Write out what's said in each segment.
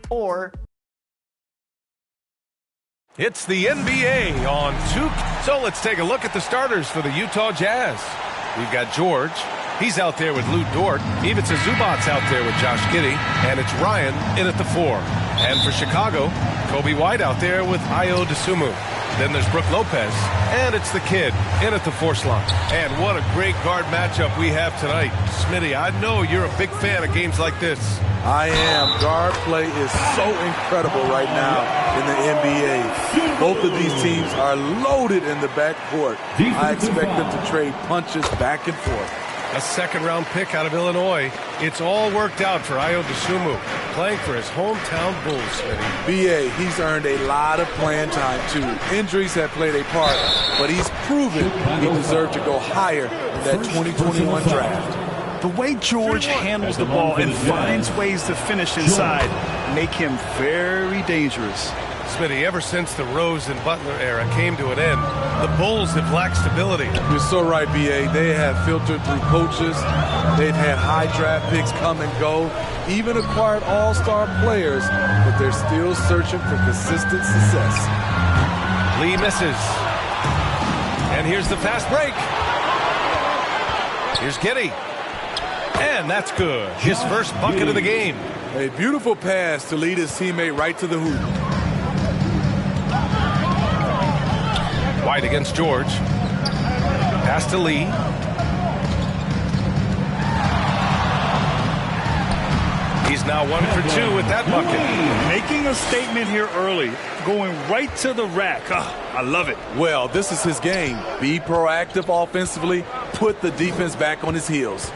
or... It's the NBA on 2. So let's take a look at the starters for the Utah Jazz. We've got George. He's out there with Lou Dort. Ivica Zubac's out there with Josh Giddey. And it's Ryan in at the 4. And for Chicago, Kobe White out there with Ayo Dosunmu. Then there's Brook Lopez. And it's the kid in at the 4 slot. And what a great guard matchup we have tonight. Smitty, I know you're a big fan of games like this. I am. Guard play is so incredible right now in the NBA. Both of these teams are loaded in the backcourt. I expect them to trade punches back and forth. A second-round pick out of Illinois. It's all worked out for Ayo Dosunmu, playing for his hometown Bulls, Smitty. B.A., he's earned a lot of playing time, too. Injuries have played a part, but he's proven he deserved to go higher in that 2021 draft. The way George handles the ball and finds ways to finish inside make him very dangerous. Smitty, ever since the Rose and Butler era came to an end, the Bulls have lacked stability. You're so right, B.A. They have filtered through coaches. They've had high draft picks come and go, even acquired all-star players, but they're still searching for consistent success. Lee misses. And here's the fast break. Here's Giddey. And that's good. His first bucket of the game. A beautiful pass to lead his teammate right to the hoop. White against George. Pass to Lee. He's now 1 for 2 with that bucket. Making a statement here early. Going right to the rack. I love it. Well, this is his game. Be proactive offensively. Put the defense back on his heels.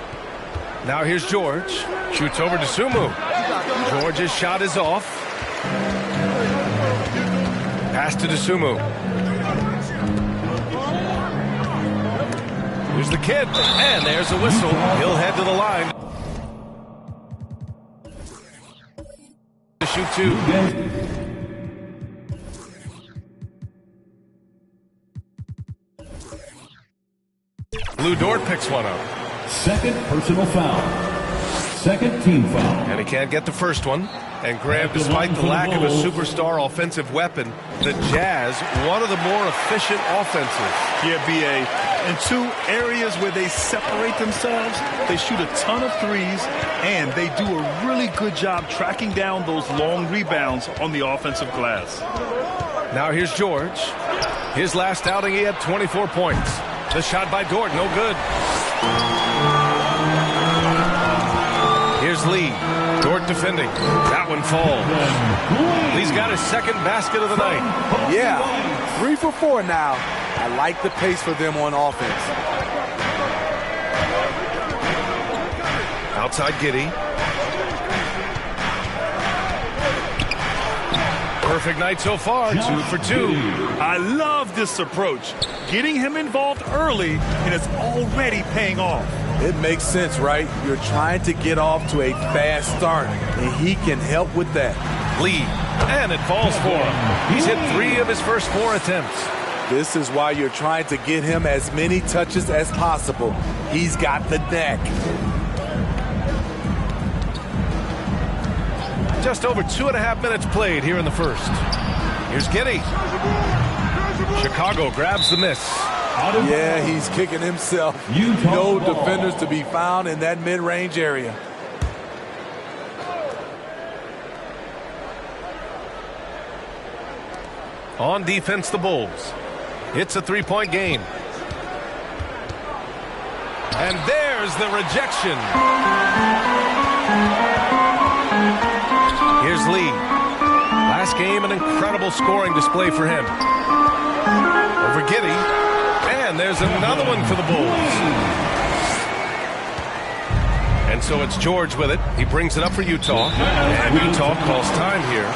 Now here's George. Shoots over to Sumu. George's shot is off. Pass to Dosunmu. Here's the kid. And there's a whistle. He'll head to the line. To shoot 2. Lou Dort picks one up. Second personal foul. Second team foul. And he can't get the first one. And Graham, despite the lack of a superstar offensive weapon, the Jazz, one of the more efficient offenses. Yeah, B.A. In 2 areas where they separate themselves, they shoot a ton of threes, and they do a really good job tracking down those long rebounds on the offensive glass. Now here's George. His last outing, he had 24 points. The shot by Dort, no good. Here's Lee. Dort defending. That one falls. Lee's got his second basket of the night. Yeah, 3 for 4 now. I like the pace for them on offense. Outside Giddey. Perfect night so far, 2 for 2. I love this approach. Getting him involved early, and it's already paying off. It makes sense, right? You're trying to get off to a fast start, and he can help with that. Lee, and it falls for him. He's hit 3 of his first 4 attempts. This is why you're trying to get him as many touches as possible. He's got the knack. Just over 2.5 minutes played here in the first. Here's Giddey. Chicago grabs the miss. Yeah, he's kicking himself. No defenders to be found in that mid-range area. On defense, the Bulls. It's a 3-point game. And there's the rejection. Here's Lee. Last game, an incredible scoring display for him. Over Giddey. And there's another one for the Bulls. And so it's George with it. He brings it up for Utah. And Utah calls time here.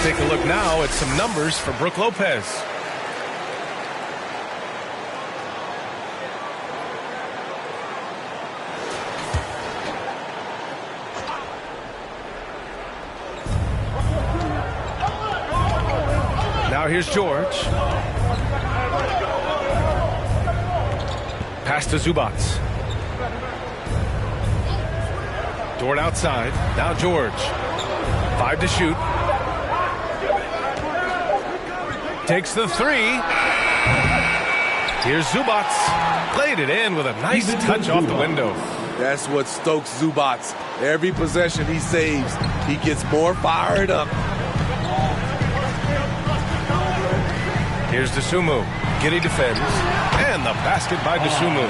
take a look now at some numbers for Brook Lopez. Now here's George. Pass to Zubats. Dort outside. Now George. 5 to shoot. Takes the 3. Here's Zubats. Played it in with a nice touch off the window. That's what stokes Zubats. Every possession he saves, he gets more fired up. Here's DeSumo. Giddy defends. And the basket by DeSumo.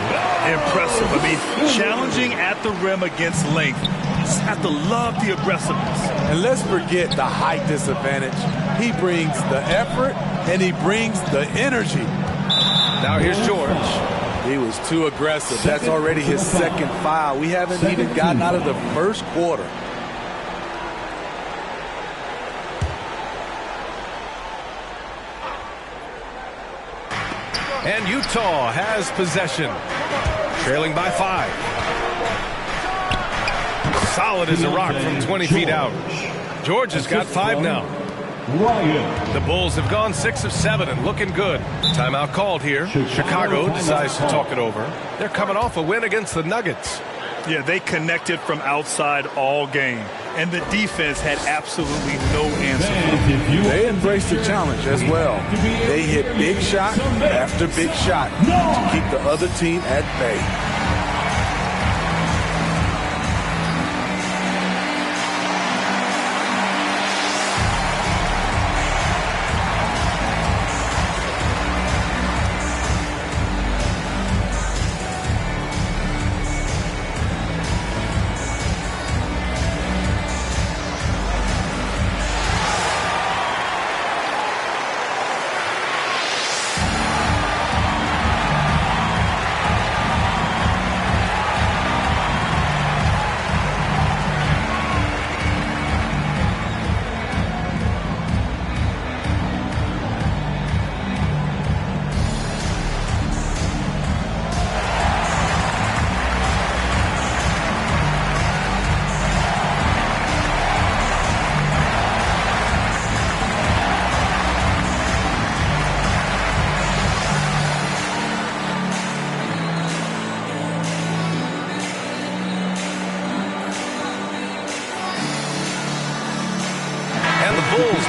Impressive. I mean, challenging at the rim against length. You just have to love the aggressiveness. And let's forget the height disadvantage. He brings the effort and he brings the energy. Now here's George. He was too aggressive. That's already his second foul. We haven't even gotten out of the first quarter. And Utah has possession. Trailing by 5. Solid as a rock from 20 feet out. George has got 5 now. The Bulls have gone 6 of 7 and looking good. Timeout called here. Chicago decides to talk it over. They're coming off a win against the Nuggets. Yeah, they connected from outside all game. And the defense had absolutely no answer. They embraced the challenge as well. They hit big shot after big shot to keep the other team at bay.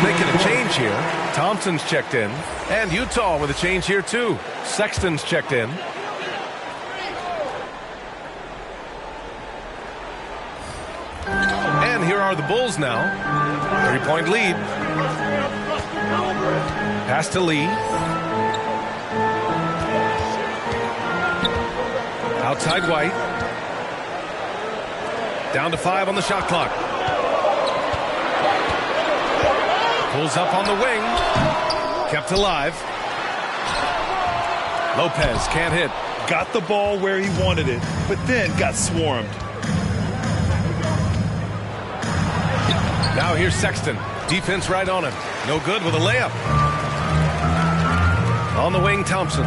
Making a change here. Thompson's checked in. And Utah with a change here too. Sexton's checked in. And here are the Bulls now. 3-point lead. Pass to Lee. Outside White. Down to 5 on the shot clock. Pulls up on the wing. Kept alive. Lopez can't hit. Got the ball where he wanted it, but then got swarmed. Now here's Sexton. Defense right on him. No good with a layup. On the wing, Thompson.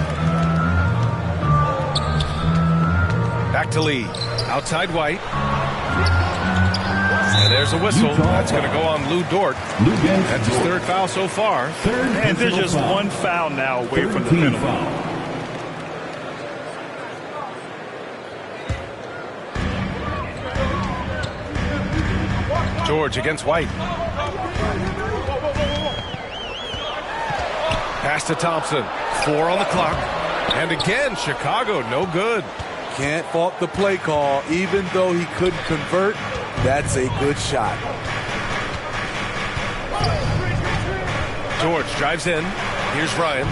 Back to Lee. Outside White. And there's a whistle. That's going to go on Lou Dort. That's his 3rd foul so far. And they're just 1 foul now away from the penalty. George against White. Pass to Thompson. 4 on the clock. And again, Chicago, no good. Can't fault the play call. Even though he couldn't convert, that's a good shot. George drives in. Here's Ryan.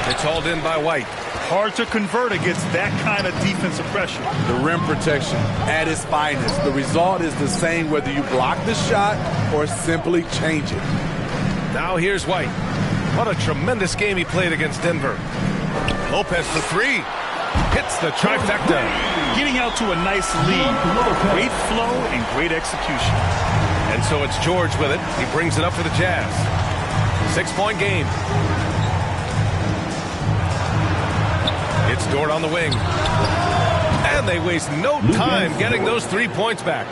It's hauled in by White. Hard to convert against that kind of defensive pressure. The rim protection at its finest. The result is the same whether you block the shot or simply change it. Now here's White. What a tremendous game he played against Denver. Lopez for 3. Hits the trifecta. Getting out to a nice lead. Great flow and great execution. And so it's George with it. He brings it up for the Jazz. 6-point game. It's Dort on the wing. And they waste no time getting those 3 points back.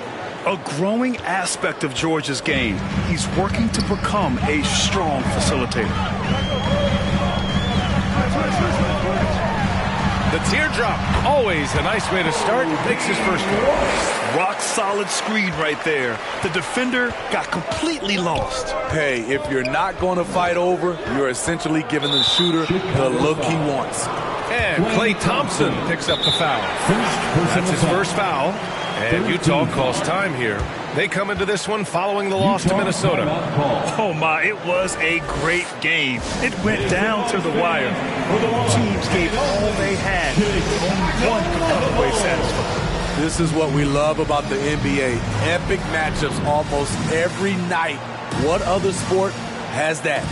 A growing aspect of George's game. He's working to become a strong facilitator. The teardrop, always a nice way to start. Makes his first one. Rock solid screen right there. The defender got completely lost. Hey, if you're not going to fight over, you're essentially giving the shooter the look he wants. And Klay Thompson picks up the foul. That's his first foul. And Utah calls time here. They come into this one following the loss to Minnesota. Oh, my, it was a great game. It went down to the wire. Both teams gave all they had. Only one could come away satisfied. This is what we love about the NBA. Epic matchups almost every night. What other sport has that?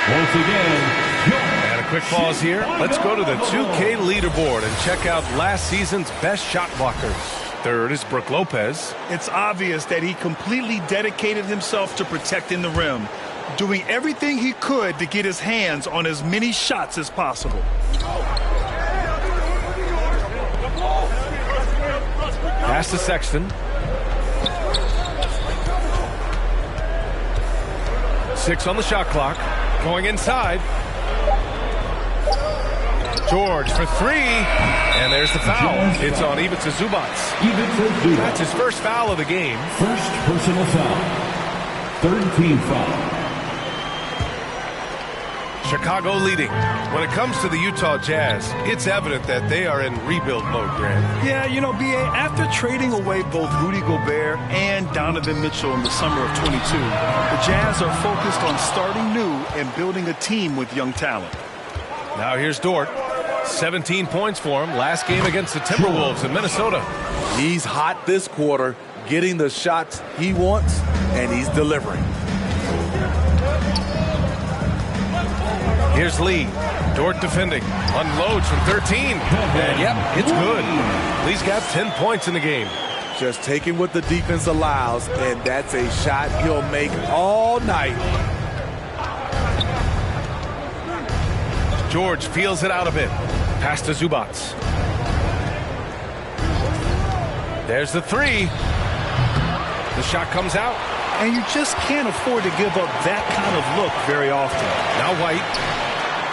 Once again, And a quick pause here. Let's go to the 2K leaderboard and check out last season's best shot blockers. Third is Brook Lopez. It's obvious that he completely dedicated himself to protecting the rim, doing everything he could to get his hands on as many shots as possible. Pass to Sexton. 6 on the shot clock. Going inside. George for 3. And there's the foul. It's on Ivica Zubac. That's his first foul of the game. First personal foul. Third team foul. Chicago leading. When it comes to the Utah Jazz, it's evident that they are in rebuild mode, Grant. Yeah, you know, B.A., after trading away both Rudy Gobert and Donovan Mitchell in the summer of 22, the Jazz are focused on starting new and building a team with young talent. Now here's Dort. 17 points for him. Last game against the Timberwolves in Minnesota. He's hot this quarter, getting the shots he wants, and he's delivering. Here's Lee. Dort defending. Unloads from 13. And yep, it's good. Lee's got 10 points in the game. Just taking what the defense allows, and that's a shot he'll make all night. George feels it out a bit. Pass to Zubac. There's the 3. The shot comes out. And you just can't afford to give up that kind of look very often. Now White.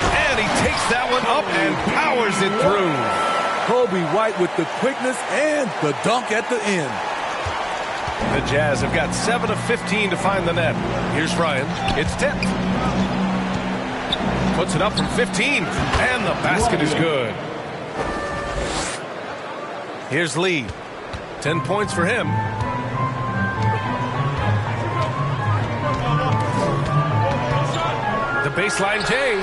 And he takes that one up and powers it through. Kobe White with the quickness and the dunk at the end. The Jazz have got 7 of 15 to find the net. Here's Ryan. It's tipped. Puts it up from 15. And the basket is good. Here's Lee. 10 points for him. The baseline J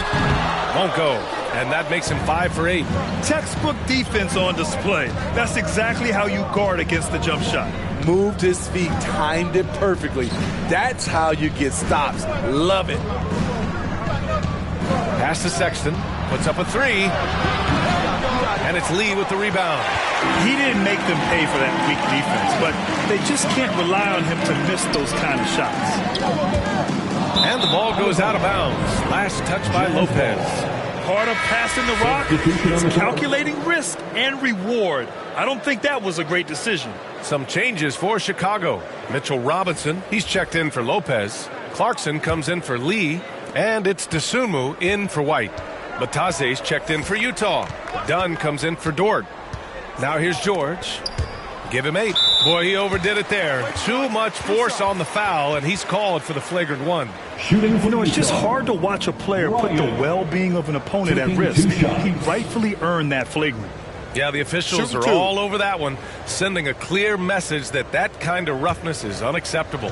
won't go, and that makes him 5 for 8. Textbook defense on display. That's exactly how you guard against the jump shot. Moved his feet, timed it perfectly. That's how you get stops. Love it. Pass to Sexton, puts up a 3, and it's Lee with the rebound. He didn't make them pay for that weak defense, but they just can't rely on him to miss those kind of shots. And the ball goes out of bounds. Last touch by Lopez. Part of passing the rock is calculating risk and reward. I don't think that was a great decision. Some changes for Chicago. Mitchell Robinson, he's checked in for Lopez. Clarkson comes in for Lee. And it's Desumu in for White. Bataze's checked in for Utah. Dunn comes in for Dort. Now here's George. Give him 8. Boy, he overdid it there. Too much force on the foul, and he's called for the flagrant 1. It's just hard to watch a player put the well-being of an opponent at risk. He rightfully earned that flagrant. Yeah, the officials are all over that one, sending a clear message that that kind of roughness is unacceptable.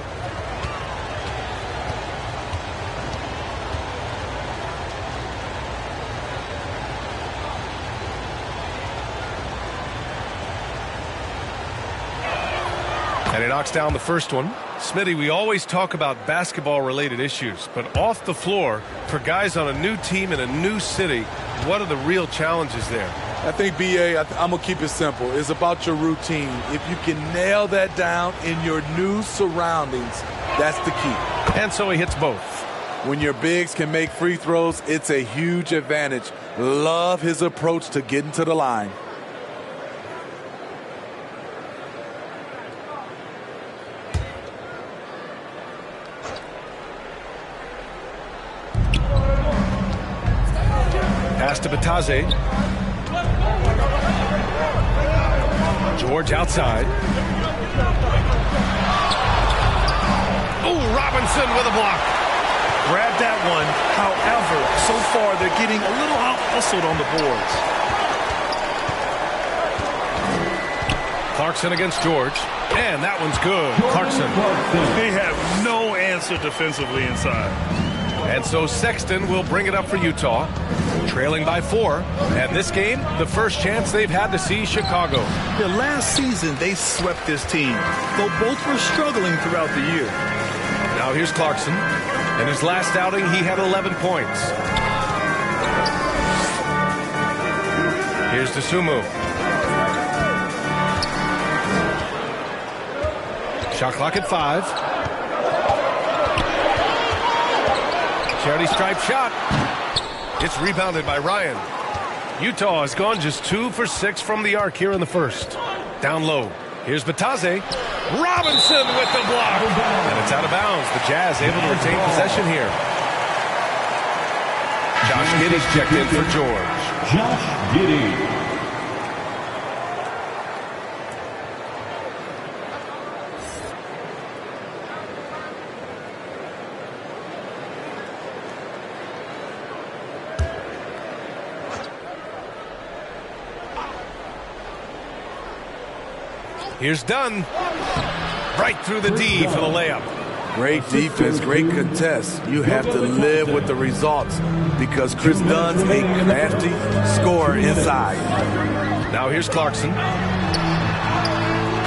And he knocks down the first one. Smitty, we always talk about basketball-related issues, but off the floor, for guys on a new team in a new city, what are the real challenges there? I think, B.A., I'm going to keep it simple. It's about your routine. If you can nail that down in your new surroundings, that's the key. And so he hits both. When your bigs can make free throws, it's a huge advantage. Love his approach to getting to the line. Pass to Bataze. George outside. Oh, Robinson with a block. Grab that one. However, so far they're getting a little out-hustled on the boards. Clarkson against George. And that one's good. Clarkson. They have no answer defensively inside. And so Sexton will bring it up for Utah, trailing by 4. And this game, the first chance they've had to see Chicago. Yeah, last season, they swept this team, though both were struggling throughout the year. Now here's Clarkson. In his last outing, he had 11 points. Here's Desumu. Shot clock at 5. Charity stripe shot. It's rebounded by Ryan. Utah has gone just 2 for 6 from the arc here in the first. Down low. Here's Bataze. Robinson with the block. And it's out of bounds. The Jazz able to retain possession here. Josh Giddey's checked in for George. Josh Giddey. Here's Dunn. Right through the D for the layup. Great defense, great contest. You have to live with the results because Chris Dunn's a crafty scorer inside. Now here's Clarkson.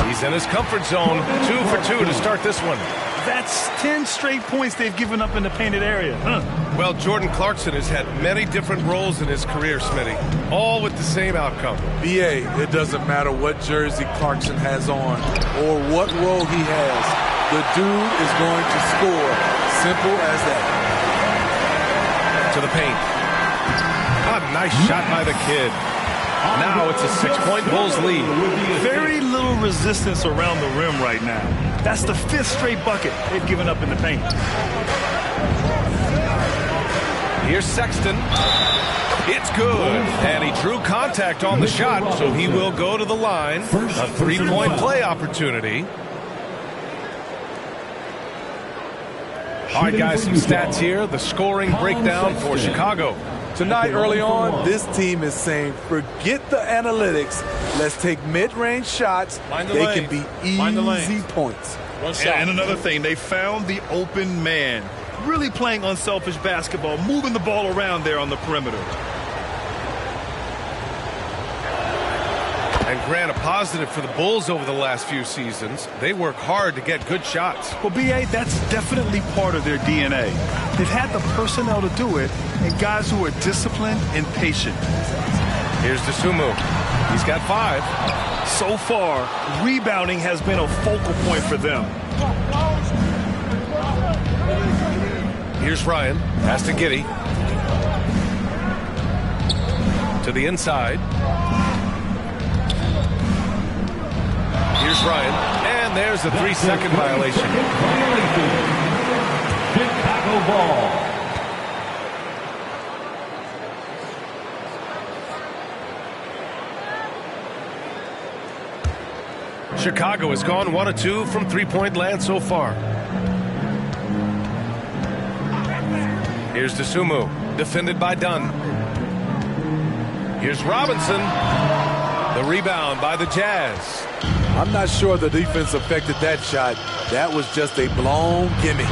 He's in his comfort zone. 2 for 2 to start this one. That's 10 straight points they've given up in the painted area. Well, Jordan Clarkson has had many different roles in his career, Smitty, all with the same outcome. B.A., it doesn't matter what jersey Clarkson has on or what role he has. The dude is going to score. Simple as that. To the paint. A nice shot by the kid. Now it's a 6-point Bulls lead. Very little resistance around the rim right now. That's the 5th straight bucket they've given up in the paint. Here's Sexton. It's good. And he drew contact on the shot, so he will go to the line. A 3-point play opportunity. All right, guys, some stats here. The scoring breakdown for Chicago. Tonight, early on, this team is saying, forget the analytics. Let's take mid-range shots. They can be easy points. And another thing, they found the open man. Really playing unselfish basketball, moving the ball around there on the perimeter. And Grant, a positive for the Bulls over the last few seasons. They work hard to get good shots. Well, B.A., that's definitely part of their DNA. They've had the personnel to do it, and guys who are disciplined and patient. Here's Desumu. He's got 5. So far, rebounding has been a focal point for them. Here's Ryan. Pass to Giddey. To the inside. Here's Ryan. And there's a 3-second violation. Chicago ball. Chicago has gone 1 of 2 from three-point land so far. Here's DeSumo, defended by Dunn. Here's Robinson. The rebound by the Jazz. I'm not sure the defense affected that shot. That was just a blown gimme.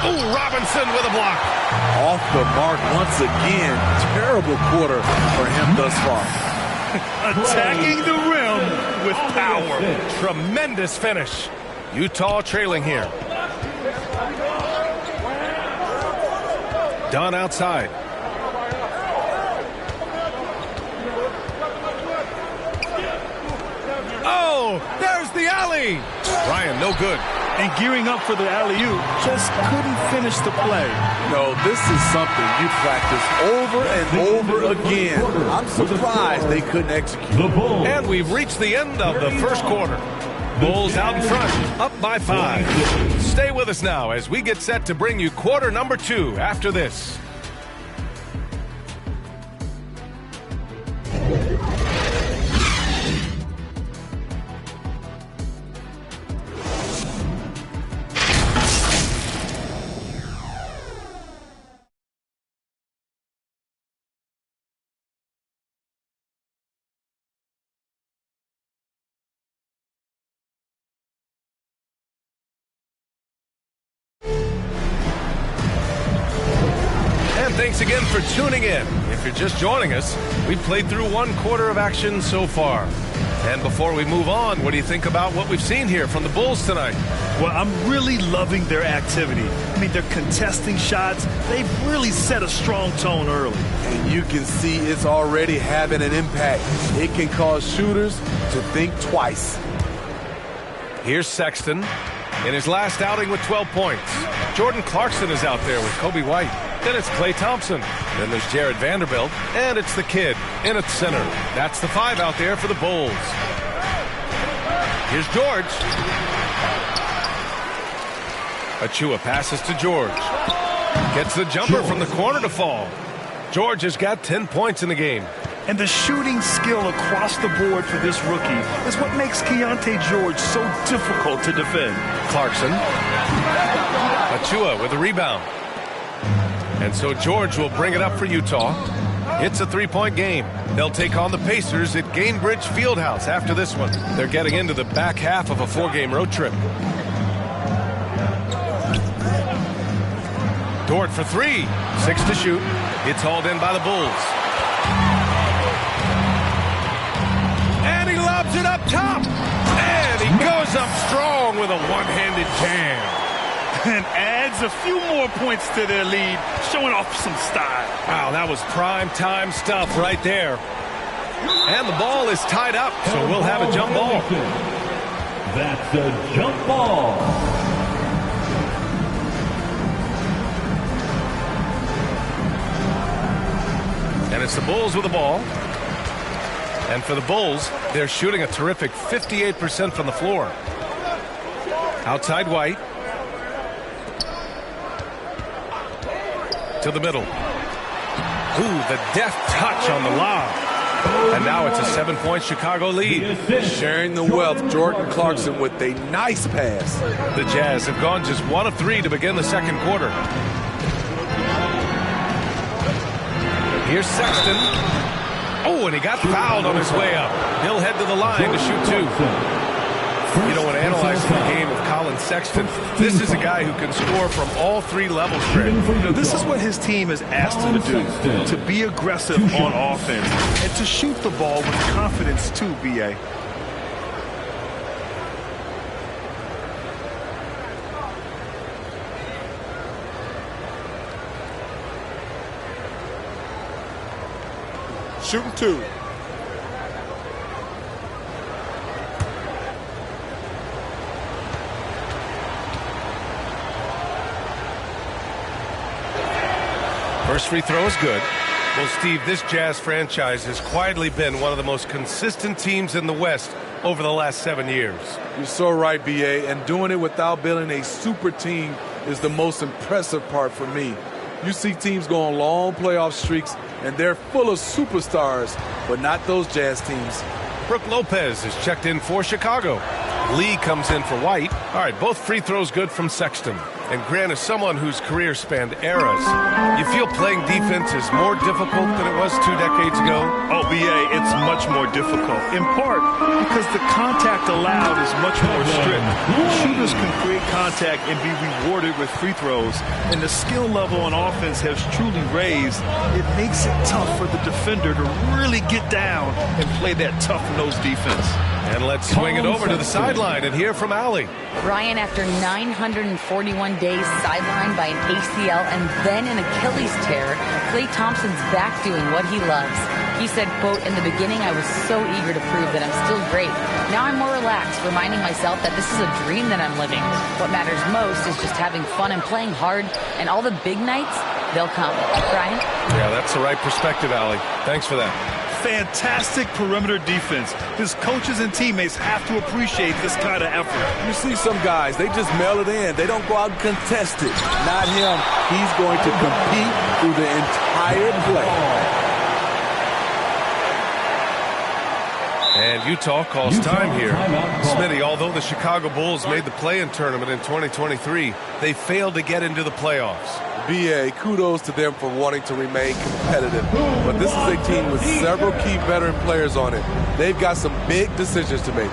Oh, Robinson with a block. Off the mark once again. Terrible quarter for him thus far. Attacking the rim with power. Tremendous finish. Utah trailing here. Dunn outside. Oh, there's the alley. Ryan, no good. And gearing up for the alley-oop, just couldn't finish the play. No, this is something you practice over and over again. I'm surprised they couldn't execute. And we've reached the end of the first quarter. Bulls out in front, up by 5. Stay with us now as we get set to bring you quarter number 2 after this. Thanks again for tuning in. If you're just joining us, we've played through 1 quarter of action so far. And before we move on, what do you think about what we've seen here from the Bulls tonight? Well, I'm really loving their activity. I mean, they're contesting shots. They've really set a strong tone early. And you can see it's already having an impact. It can cause shooters to think twice. Here's Sexton in his last outing with 12 points. Jordan Clarkson is out there with Kobe White. Then it's Klay Thompson. Then there's Jared Vanderbilt. And it's the kid in at center. That's the 5 out there for the Bulls. Here's George. Achua passes to George. Gets the jumper from the corner to fall. George has got 10 points in the game. And the shooting skill across the board for this rookie is what makes Keontae George so difficult to defend. Clarkson. Achua with a rebound. And so George will bring it up for Utah. It's a 3-point game. They'll take on the Pacers at Gainbridge Fieldhouse after this one. They're getting into the back half of a 4-game road trip. Dort for 3. 6 to shoot. It's hauled in by the Bulls. And he lobs it up top. And he goes up strong with a one-handed jam. And adds a few more points to their lead, showing off some style. Wow, that was prime time stuff right there. And the ball is tied up, so we'll have a jump ball. That's a jump ball. And it's the Bulls with the ball. And for the Bulls, they're shooting a terrific 58% from the floor. Outside White. To the middle. Ooh, the deft touch on the lob. And now it's a 7-point Chicago lead. Sharing the wealth, Jordan Clarkson with a nice pass. The Jazz have gone just 1 of 3 to begin the second quarter. Here's Sexton. Oh, and he got fouled on his way up. He'll head to the line to shoot 2. You know, when analyzing the game of Colin Sexton, this is a guy who can score from all 3 levels, Greg. You know, this is what his team has asked him to do, to be aggressive on offense and to shoot the ball with confidence too, B.A. Shooting 2. First free throw is good. Well, Steve, this Jazz franchise has quietly been one of the most consistent teams in the West over the last 7 years. You're so right, B.A., and doing it without building a super team is the most impressive part for me. You see teams go on long playoff streaks, and they're full of superstars, but not those Jazz teams. Brooke Lopez is checked in for Chicago. Lee comes in for White. All right, both free throws good from Sexton. And Grant is someone whose career spanned eras. You feel playing defense is more difficult than it was 2 decades ago? Oh, B.A., it's much more difficult, in part because the contact allowed is much more strict. Shooters can create contact and be rewarded with free throws, and the skill level on offense has truly raised. It makes it tough for the defender to really get down and play that tough-nosed defense. And let's swing it over to the sideline and hear from Allie. Ryan, after 941 days sidelined by an ACL and then an Achilles tear, Klay Thompson's back doing what he loves. He said, quote, "In the beginning, I was so eager to prove that I'm still great. Now I'm more relaxed, reminding myself that this is a dream that I'm living. What matters most is just having fun and playing hard, and all the big nights, they'll come." Ryan? Yeah, that's the right perspective, Allie. Thanks for that. Fantastic perimeter defense. His coaches and teammates have to appreciate this kind of effort. You see some guys, they just mail it in. They don't go out and contest it. Not him. He's going to compete through the entire play. And Utah calls time here. Smitty, although the Chicago Bulls made the play-in tournament in 2023, they failed to get into the playoffs. B.A., kudos to them for wanting to remain competitive. But this is a team with several key veteran players on it. They've got some big decisions to make.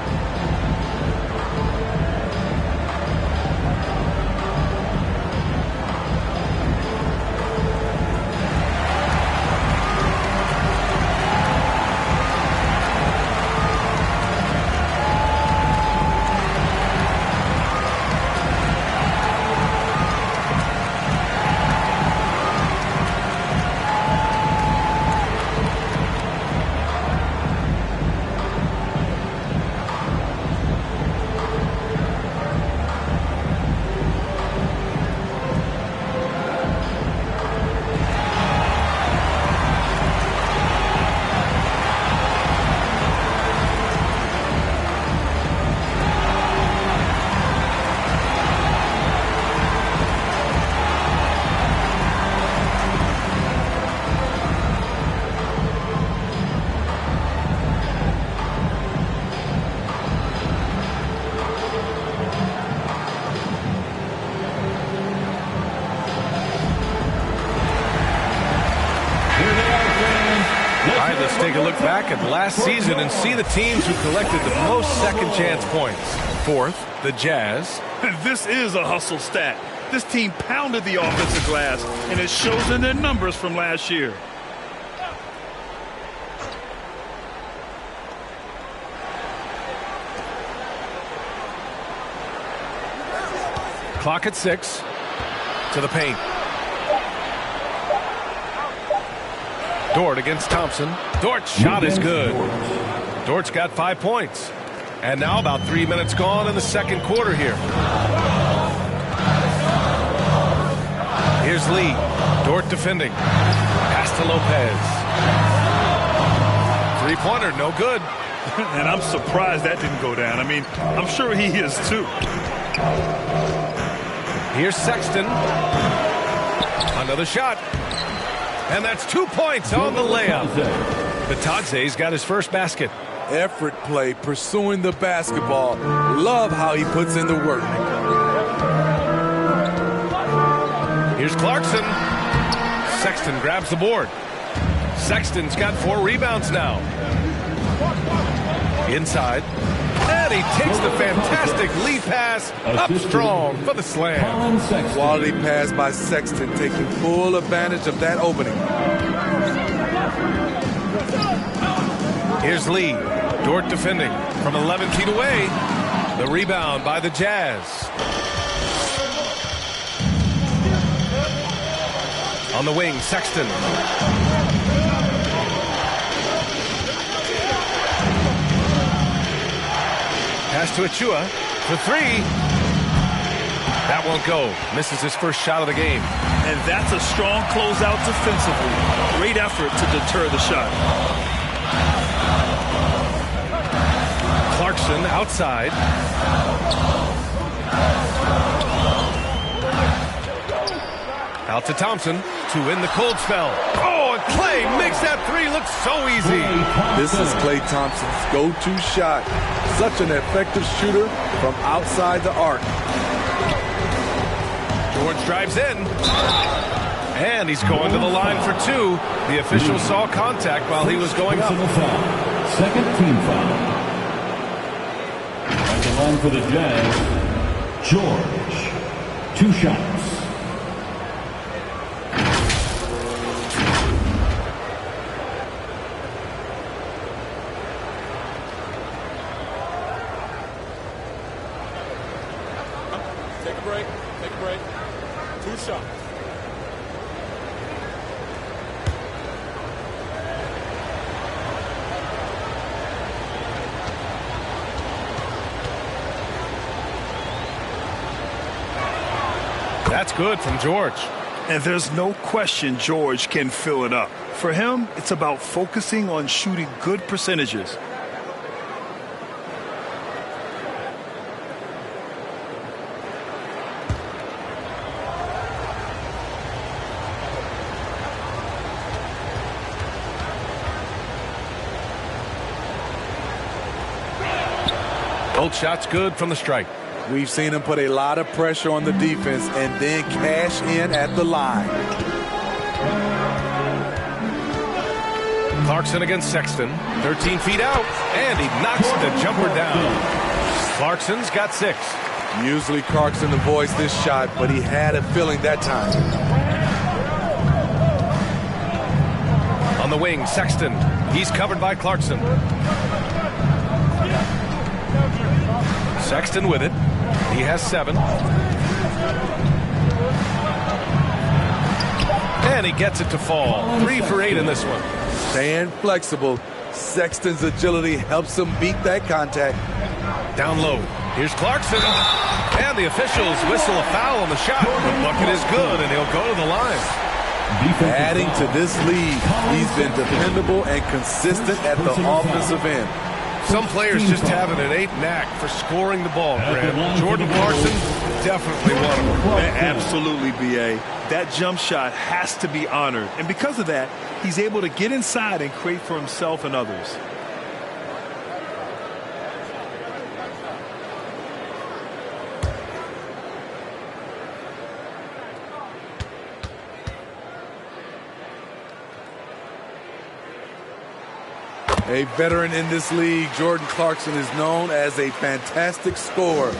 Take a look back at last season and see the teams who collected the most second chance points. Fourth, the Jazz. This is a hustle stat. This team pounded the offensive glass, and it shows in their numbers from last year. Clock at 6. To the paint. Dort against Thompson. Dort's shot is good. Dort's got 5 points. And now about 3 minutes gone in the second quarter here. Here's Lee. Dort defending. Pass to Lopez. Three-pointer, no good. And I'm surprised that didn't go down. I mean, I'm sure he is too. Here's Sexton. Another shot. And that's 2 points on the layup. Batadze's got his first basket. Effort play, pursuing the basketball. Love how he puts in the work. Here's Clarkson. Sexton grabs the board. Sexton's got 4 rebounds now. Inside. And he takes the fantastic lead pass up strong for the slam. Quality pass by Sexton, taking full advantage of that opening. Here's Lee. Dort defending from 11 feet away. The rebound by the Jazz. On the wing, Sexton. Pass to Achua for 3. That won't go. Misses his first shot of the game. And that's a strong closeout defensively. Great effort to deter the shot. Clarkson outside. Out to Thompson to win the cold spell. Oh, and Klay makes that three look so easy. This is Klay Thompson's go-to shot. Such an effective shooter from outside the arc. George drives in. And he's going to the line for two. The official saw contact while he was going up. Second team foul. At the line for the Jazz, George. 2 shots. Take a break. Take a break. 2 shots. That's good from George. And there's no question George can fill it up. For him, it's about focusing on shooting good percentages. Both shots good from the strike. We've seen him put a lot of pressure on the defense and then cash in at the line. Clarkson against Sexton. 13 feet out. And he knocks the jumper down. Clarkson's got 6. Usually Clarkson avoids this shot, but he had a feeling that time. On the wing, Sexton. He's covered by Clarkson. Sexton with it. He has 7. And he gets it to fall. 3 for 8 in this one. Staying flexible. Sexton's agility helps him beat that contact. Down low. Here's Clarkson. And the officials whistle a foul on the shot. The bucket is good, and he'll go to the line. Adding to this lead, he's been dependable and consistent at the offensive end. Some players just have an innate knack for scoring the ball, Grant. Jordan Clarkson, definitely one of them. Absolutely, B.A. That jump shot has to be honored. And because of that, he's able to get inside and create for himself and others. A veteran in this league, Jordan Clarkson is known as a fantastic scorer.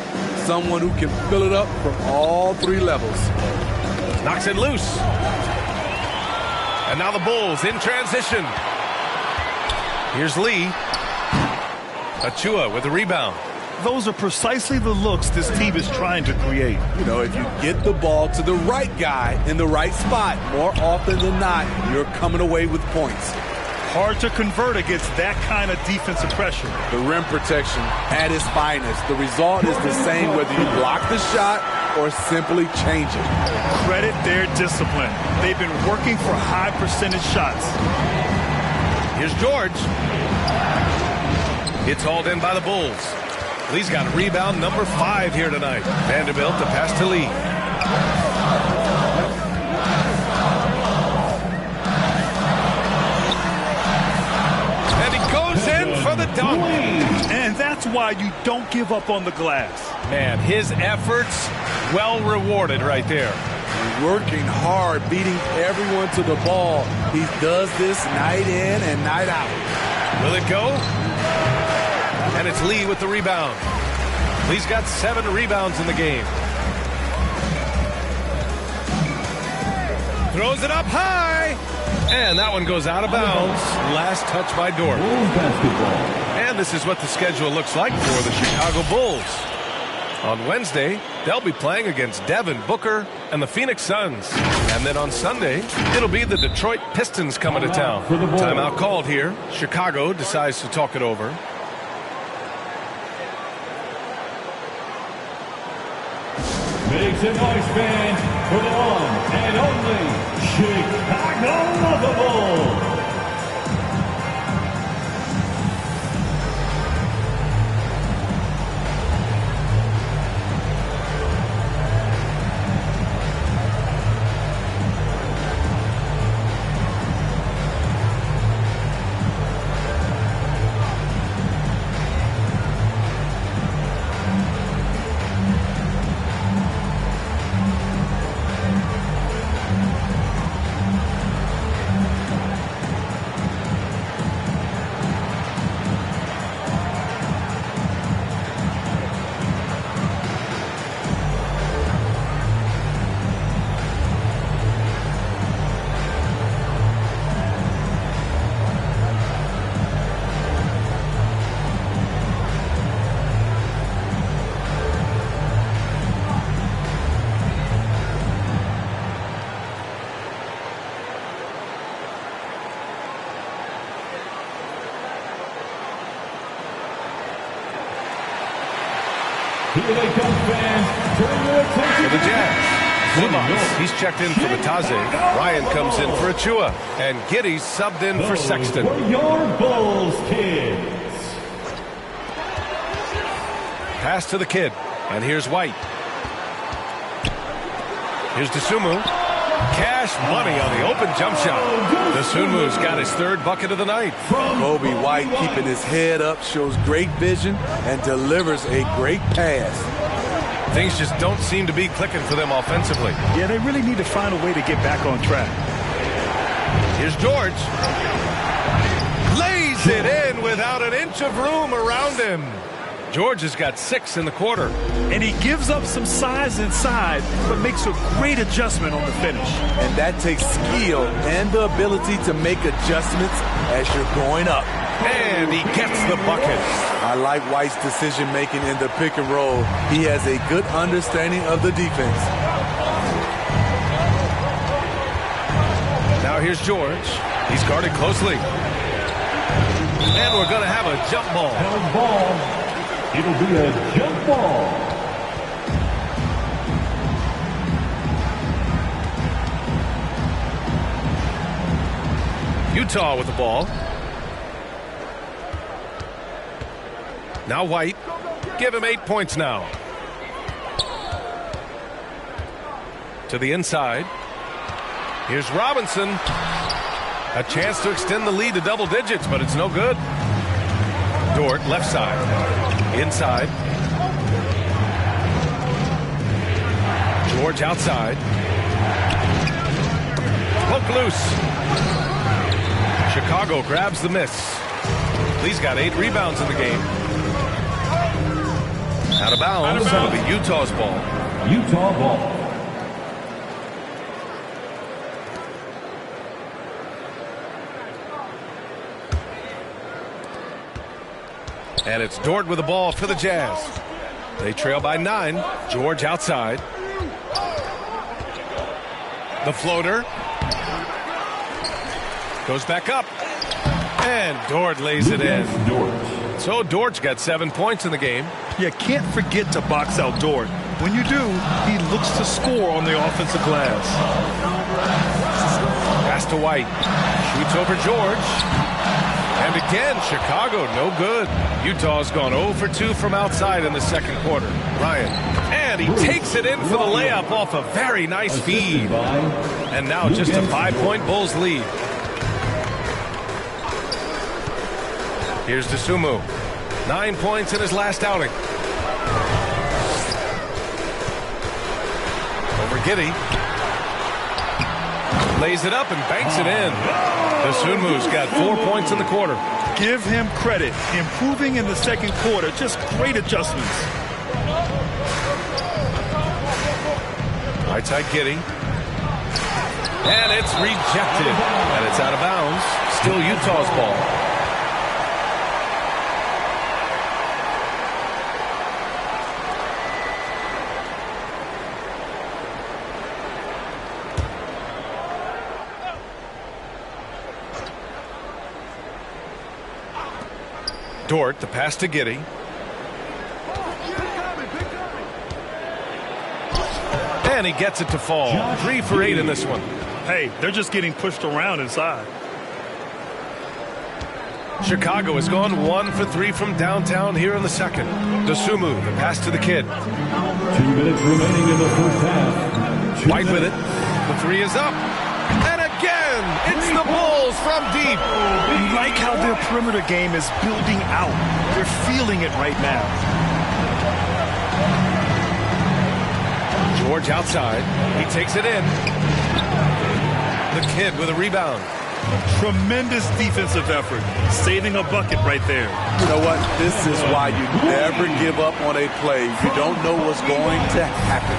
Someone who can fill it up from all 3 levels. Knocks it loose. And now the Bulls in transition. Here's Lee. Achua with the rebound. Those are precisely the looks this team is trying to create. You know, if you get the ball to the right guy in the right spot, more often than not, you're coming away with points. Hard to convert against that kind of defensive pressure. The rim protection at its finest. The result is the same whether you block the shot or simply change it. Credit their discipline. They've been working for high percentage shots. Here's George. It's hauled in by the Bulls. Lee's got rebound number 5 here tonight. Vanderbilt to pass to Lee. For the dunk. And that's why you don't give up on the glass. Man, his efforts well rewarded right there. Working hard, beating everyone to the ball. He does this night in and night out. Will it go? And it's Lee with the rebound. Lee's got 7 rebounds in the game. Throws it up high. And that one goes out of bounds. Last touch by Dort. And this is what the schedule looks like for the Chicago Bulls. On Wednesday, they'll be playing against Devin Booker and the Phoenix Suns. And then on Sunday, it'll be the Detroit Pistons coming to town. Timeout called here. Chicago decides to talk it over. Makes Here's a noise band for the one and only Chicago Bulls. Here they come, fans. Turn your attention For the Jazz, Zubats, he's checked in for Mataze. Ryan comes in for Achua. And Giddy's subbed in for Sexton. for your Bulls, kids. Pass to the kid. And here's White. Here's Dosunmu. Cash money on the open jump shot. Dosunmu's got his third bucket of the night. Kobe White keeping his head up, shows great vision, and delivers a great pass. Things just don't seem to be clicking for them offensively. Yeah, they really need to find a way to get back on track. Here's George. Lays it in without an inch of room around him. George has got 6 in the quarter. And he gives up some size inside, but makes a great adjustment on the finish. And that takes skill and the ability to make adjustments as you're going up. And he gets the bucket. I like White's decision-making in the pick and roll. He has a good understanding of the defense. Now here's George. He's guarded closely. And we're going to have a jump ball. Held ball. It'll be a jump ball. Utah with the ball. Now White. Give him 8 points now. To the inside. Here's Robinson. A chance to extend the lead to double digits, but it's no good. Dort, left side. Inside. George outside. Poke loose. Chicago grabs the miss. Lee's got 8 rebounds in the game. Out of bounds. It'll be Utah's ball. Utah ball. And it's Dort with the ball for the Jazz. They trail by 9. George outside. The floater. Goes back up. And Dort lays it in. So Dort's got 7 points in the game. You can't forget to box out Dort. When you do, he looks to score on the offensive glass. Pass to White. Shoots over George. And again, Chicago, no good. Utah's gone 0 for 2 from outside in the second quarter. Ryan. And he takes it in for the layup off a very nice feed. And now just a 5-point Bulls lead. Here's Dosunmu. 9 points in his last outing. Over Giddy. Lays it up and banks it in. Dosunmu's got 4 points in the quarter. Give him credit. Improving in the second quarter. Just great adjustments. Right side Giddy. And it's rejected. And it's out of bounds. Still Utah's ball. Dort, the pass to Giddy. And he gets it to fall. 3 for 8 in this one. Hey, they're just getting pushed around inside. Chicago has gone 1 for 3 from downtown here in the second. Dosunmu, the pass to the kid. 2 minutes remaining in the first half. White with it. The 3 is up. And again, it's the Bulls from deep. You like how their perimeter game is building out. They're feeling it right now. George outside. He takes it in. The kid with a rebound. Tremendous defensive effort. Saving a bucket right there. You know what? This is why you never give up on a play. You don't know what's going to happen.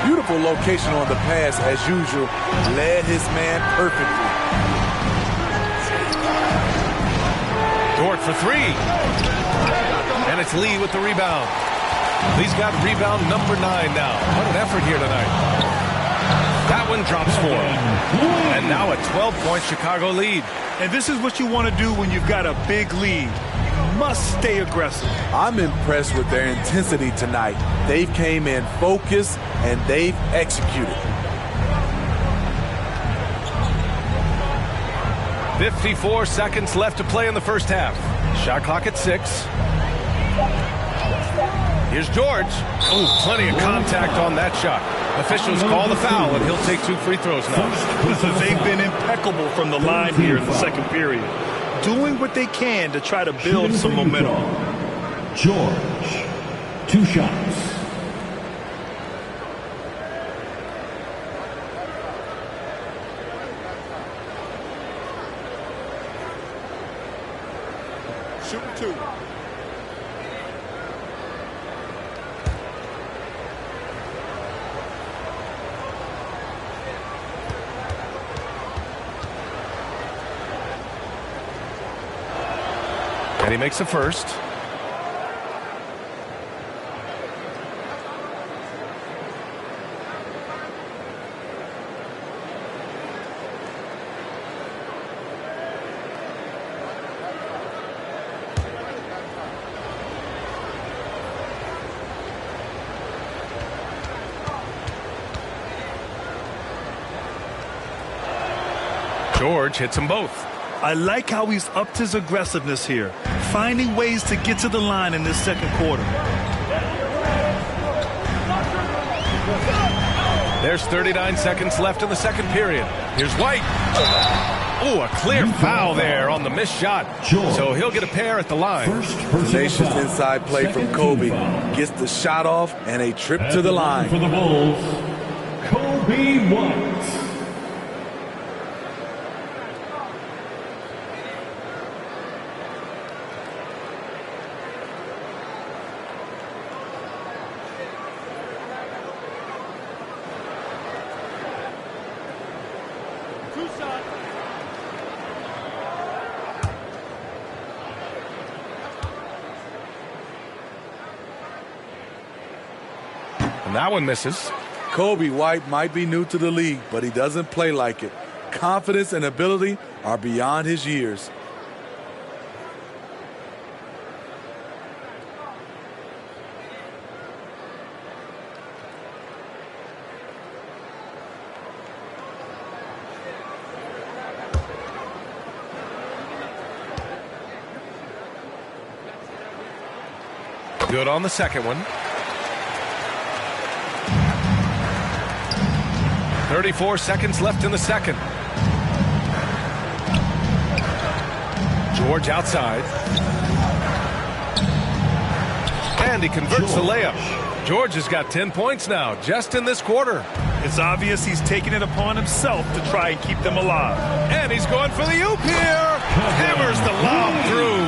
Beautiful location on the pass, as usual. Led his man perfectly. Dort for 3. And it's Lee with the rebound. Lee's got rebound number 9 now. What an effort here tonight. That one drops 4. And now a 12-point Chicago lead. And this is what you want to do when you've got a big lead. You must stay aggressive. I'm impressed with their intensity tonight. They came in focused and they've executed. 54 seconds left to play in the first half. Shot clock at 6. Here's George. Oh, plenty of contact on that shot. Officials call the foul, and he'll take 2 free throws now. Listen, they've been impeccable from the line here in the second period. Doing what they can to try to build some momentum. George, 2 shots. Shoot 2. And he makes a first. George hits them both. I like how he's upped his aggressiveness here, finding ways to get to the line in this second quarter. There's 39 seconds left in the second period. Here's White. Oh, a clear foul there on the missed shot. So he'll get a pair at the line. Tenacious inside play from Kobe. Gets the shot off and a trip to the line. For the Bulls, Kobe White. And that one misses. Kobe White might be new to the league, but he doesn't play like it. Confidence and ability are beyond his years. Good on the second one. 34 seconds left in the second. George outside. And he converts the layup. George has got 10 points now, just in this quarter. It's obvious he's taking it upon himself to try and keep them alive. And he's going for the oop here. Hammers the lob through.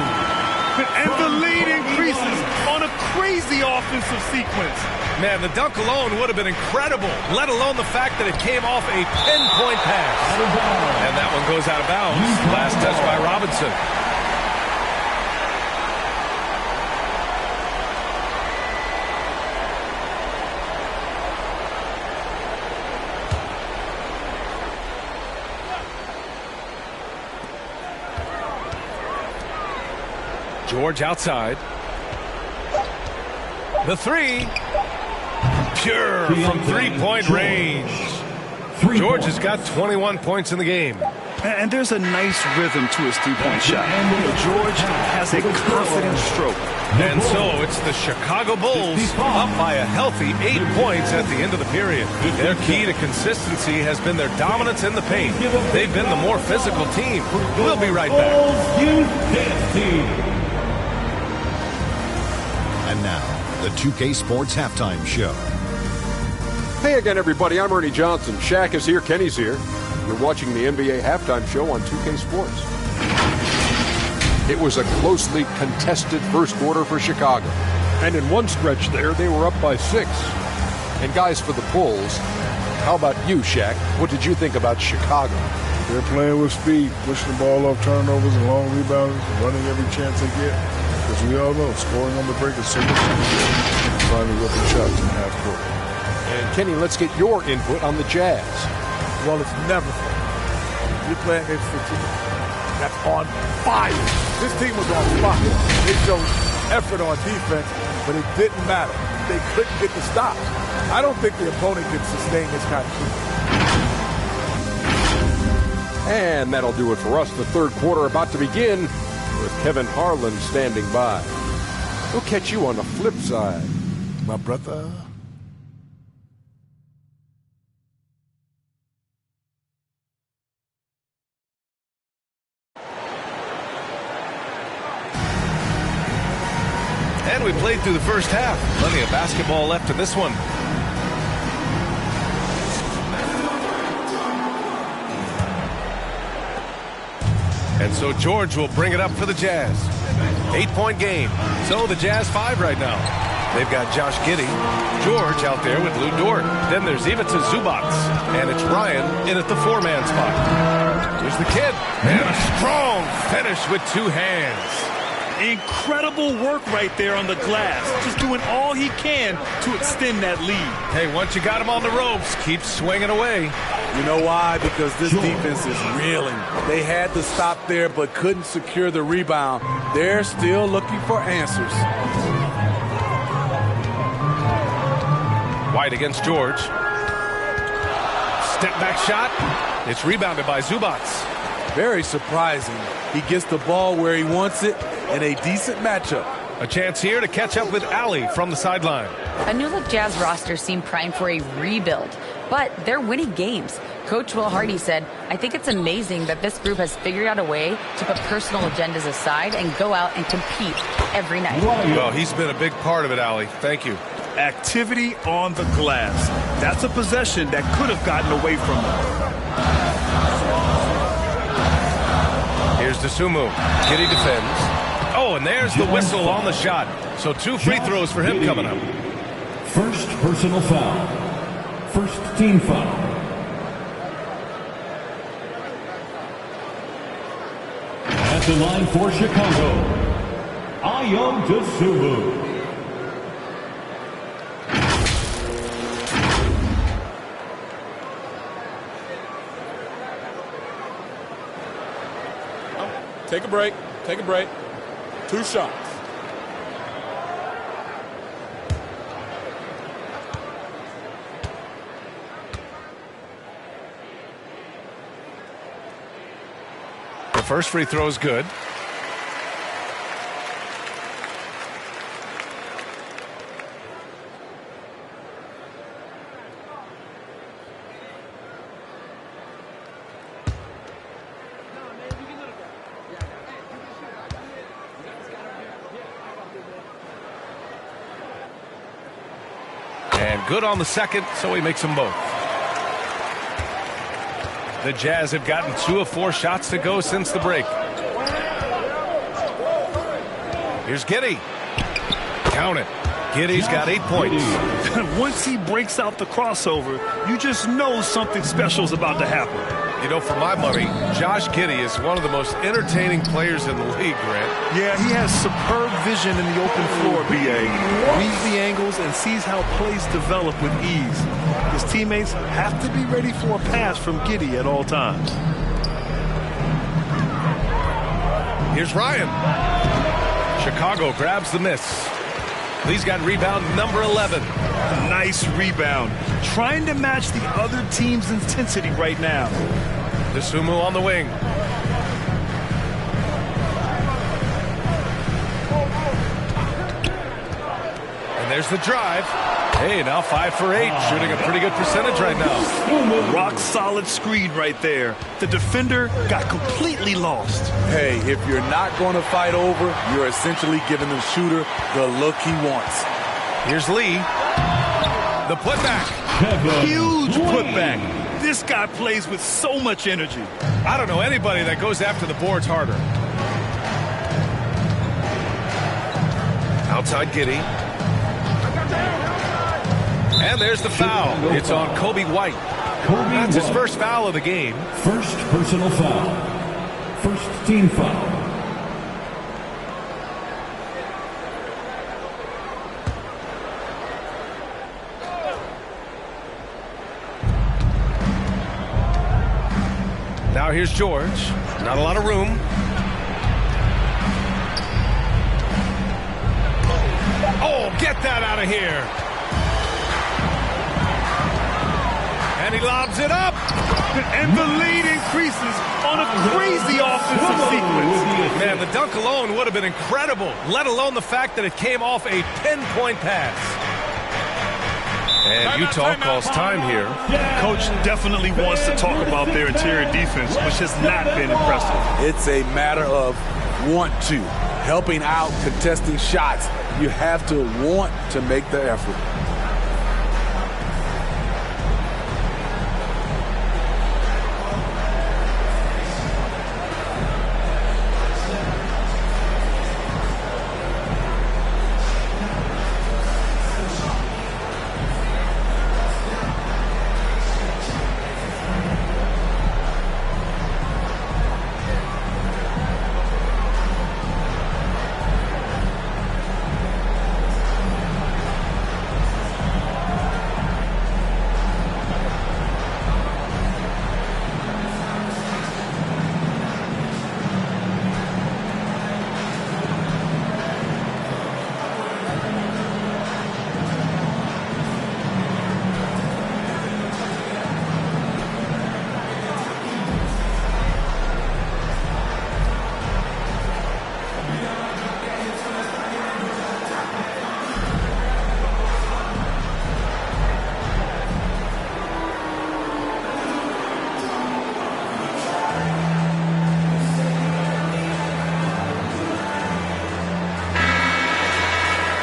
And the lead increases on a crazy offensive sequence. Man, the dunk alone would have been incredible, let alone the fact that it came off a pinpoint pass. And that one goes out of bounds. Last touch by Robinson. George outside. The 3. pure from three-point range. George has got 21 points in the game. And there's a nice rhythm to his three-point shot. George has a confident stroke. And so it's the Chicago Bulls up by a healthy 8 points at the end of the period. Their key to consistency has been their dominance in the paint. They've been the more physical team. We'll be right back. And now, the 2K Sports Halftime Show. Hey again, everybody. I'm Ernie Johnson. Shaq is here. Kenny's here. You're watching the NBA Halftime Show on 2K Sports. It was a closely contested first quarter for Chicago. And in one stretch there, they were up by 6. And guys, for the Bulls, how about you, Shaq? What did you think about Chicago? They're playing with speed, pushing the ball off turnovers and long rebounds, and running every chance they get. Because we all know scoring on the break is so much easier. Finding open shots in the half court. And Kenny, let's get your input on the Jazz. Well, it's never fun. You're playing against a team that's on fire. This team was on fire. They showed effort on defense, but it didn't matter. They couldn't get the stops. I don't think the opponent can sustain this kind of play. And that'll do it for us. The third quarter about to begin with Kevin Harlan standing by. We'll catch you on the flip side, my brother. And we played through the first half. Plenty of basketball left in this one. And so George will bring it up for the Jazz. 8-point game. So the Jazz 5 right now. They've got Josh Giddey, George out there with Lou Dort. Then there's Ivica Zubac. And it's Ryan in at the 4-man spot. Here's the kid. And a strong finish with 2 hands. Incredible work right there on the glass. Just doing all he can to extend that lead. Hey, once you got him on the ropes, keep swinging away. You know why? Because this defense is reeling. They had to stop there but couldn't secure the rebound. They're still looking for answers. White against George. Step back shot. It's rebounded by Zubac. Very surprising. He gets the ball where he wants it in a decent matchup. A chance here to catch up with Ali from the sideline. A new-look Jazz roster seemed primed for a rebuild, but they're winning games. Coach Will Hardy said, "I think it's amazing that this group has figured out a way to put personal agendas aside and go out and compete every night." Well, he's been a big part of it, Ali. Thank you. Activity on the glass. That's a possession that could have gotten away from them. Here's Dosunmu. Giddey defends. Oh, and there's the whistle on the shot. So 2 free throws for him coming up. First personal foul. First team foul. At the line for Chicago, Ayo Dosunmu. Take a break. Take a break. 2 shots. The first free throw is good. And good on the second, so he makes them both. The Jazz have gotten 2 of 4 shots to go since the break. Here's Giddey. Count it. Giddey's got 8 points. Once he breaks out the crossover, you just know something special is about to happen. You know, for my money, Josh Giddey is one of the most entertaining players in the league, Grant. Yeah, he has superb vision in the open floor, B.A. Reads the angles and sees how plays develop with ease. His teammates have to be ready for a pass from Giddey at all times. Here's Ryan. Chicago grabs the miss. He's got rebound number 11. Nice rebound. Trying to match the other team's intensity right now. Dosunmu on the wing. And there's the drive. Hey, now 5 for 8, shooting a pretty good percentage right now. Rock solid screen right there. The defender got completely lost. Hey, if you're not going to fight over, you're essentially giving the shooter the look he wants. Here's Lee. The putback. Huge putback. This guy plays with so much energy. I don't know anybody that goes after the boards harder. Outside Giddey. And there's the foul. It's on Kobe White. That's his first foul of the game. First personal foul. First team foul. Now here's George. Not a lot of room. Oh, get that out of here. And he lobs it up. And the lead increases on a crazy offensive sequence. Man, the dunk alone would have been incredible, let alone the fact that it came off a pinpoint pass. And Utah calls time here. Coach definitely wants to talk about their interior defense, which has not been impressive. It's a matter of want to. Helping out, contesting shots. You have to want to make the effort.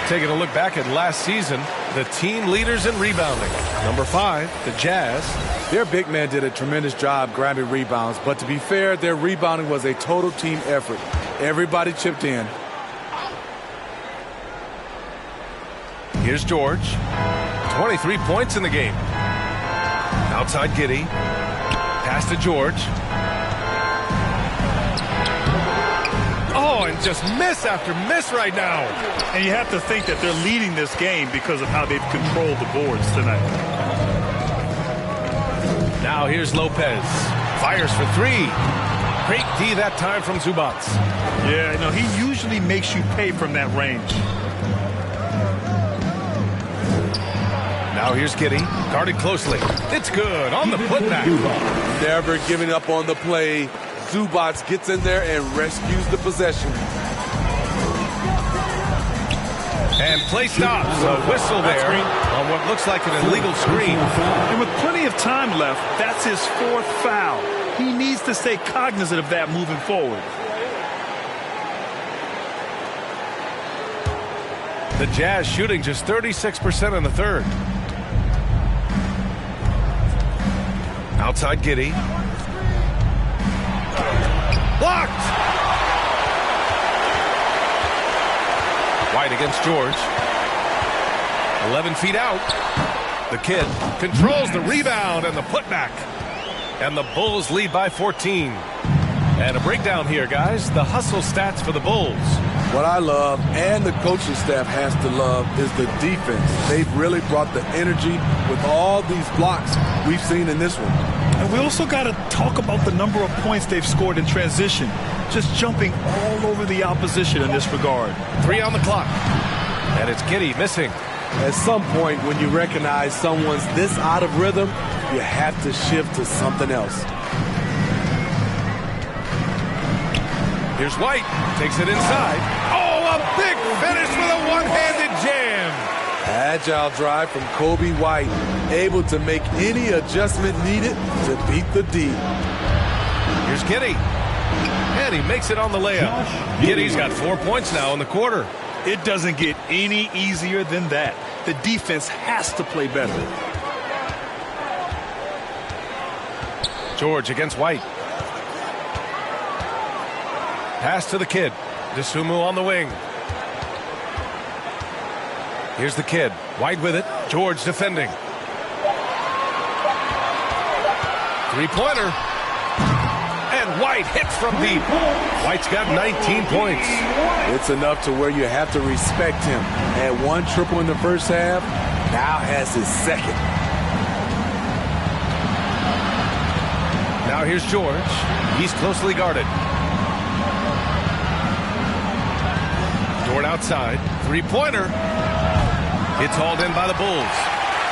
Taking a look back at last season, the team leaders in rebounding. Number 5, the Jazz. Their big man did a tremendous job grabbing rebounds, but to be fair, their rebounding was a total team effort. Everybody chipped in. Here's George. 23 points in the game. Outside Giddey. Pass to George. Oh, and just miss after miss right now. And you have to think that they're leading this game because of how they've controlled the boards tonight. Now here's Lopez. Fires for 3. Great D that time from Zubac. Yeah, you know, he usually makes you pay from that range. Now here's Giddey. Guarded closely. It's good on the putback. Never giving up on the play. Zubac gets in there and rescues the possession. And play stops. A whistle there on what looks like an illegal screen. And with plenty of time left, that's his 4th foul. He needs to stay cognizant of that moving forward. The Jazz shooting just 36% in the third. Outside Giddey. Blocked! White against George. 11 feet out. The kid controls the rebound and the putback. And the Bulls lead by 14. And a breakdown here, guys. The hustle stats for the Bulls. What I love, and the coaching staff has to love, is the defense. They've really brought the energy with all these blocks we've seen in this one. And we also got to talk about the number of points they've scored in transition. Just jumping all over the opposition in this regard. 3 on the clock. And it's Giddy missing. At some point, when you recognize someone's this out of rhythm, you have to shift to something else. Here's White. Takes it inside. Oh, a big finish with a one-handed jam. Agile drive from Kobe White, able to make any adjustment needed to beat the D. Here's Giddy. And he makes it on the layup. Giddy's got 4 points now in the quarter. It doesn't get any easier than that. The defense has to play better. George against White. Pass to the kid. Dosunmu on the wing. Here's the kid. White with it. George defending. Three-pointer. And White hits from deep. White's got 19 points. It's enough to where you have to respect him. Had one triple in the first half, now has his second. Now here's George. He's closely guarded. Dort outside. Three-pointer. It's hauled in by the Bulls.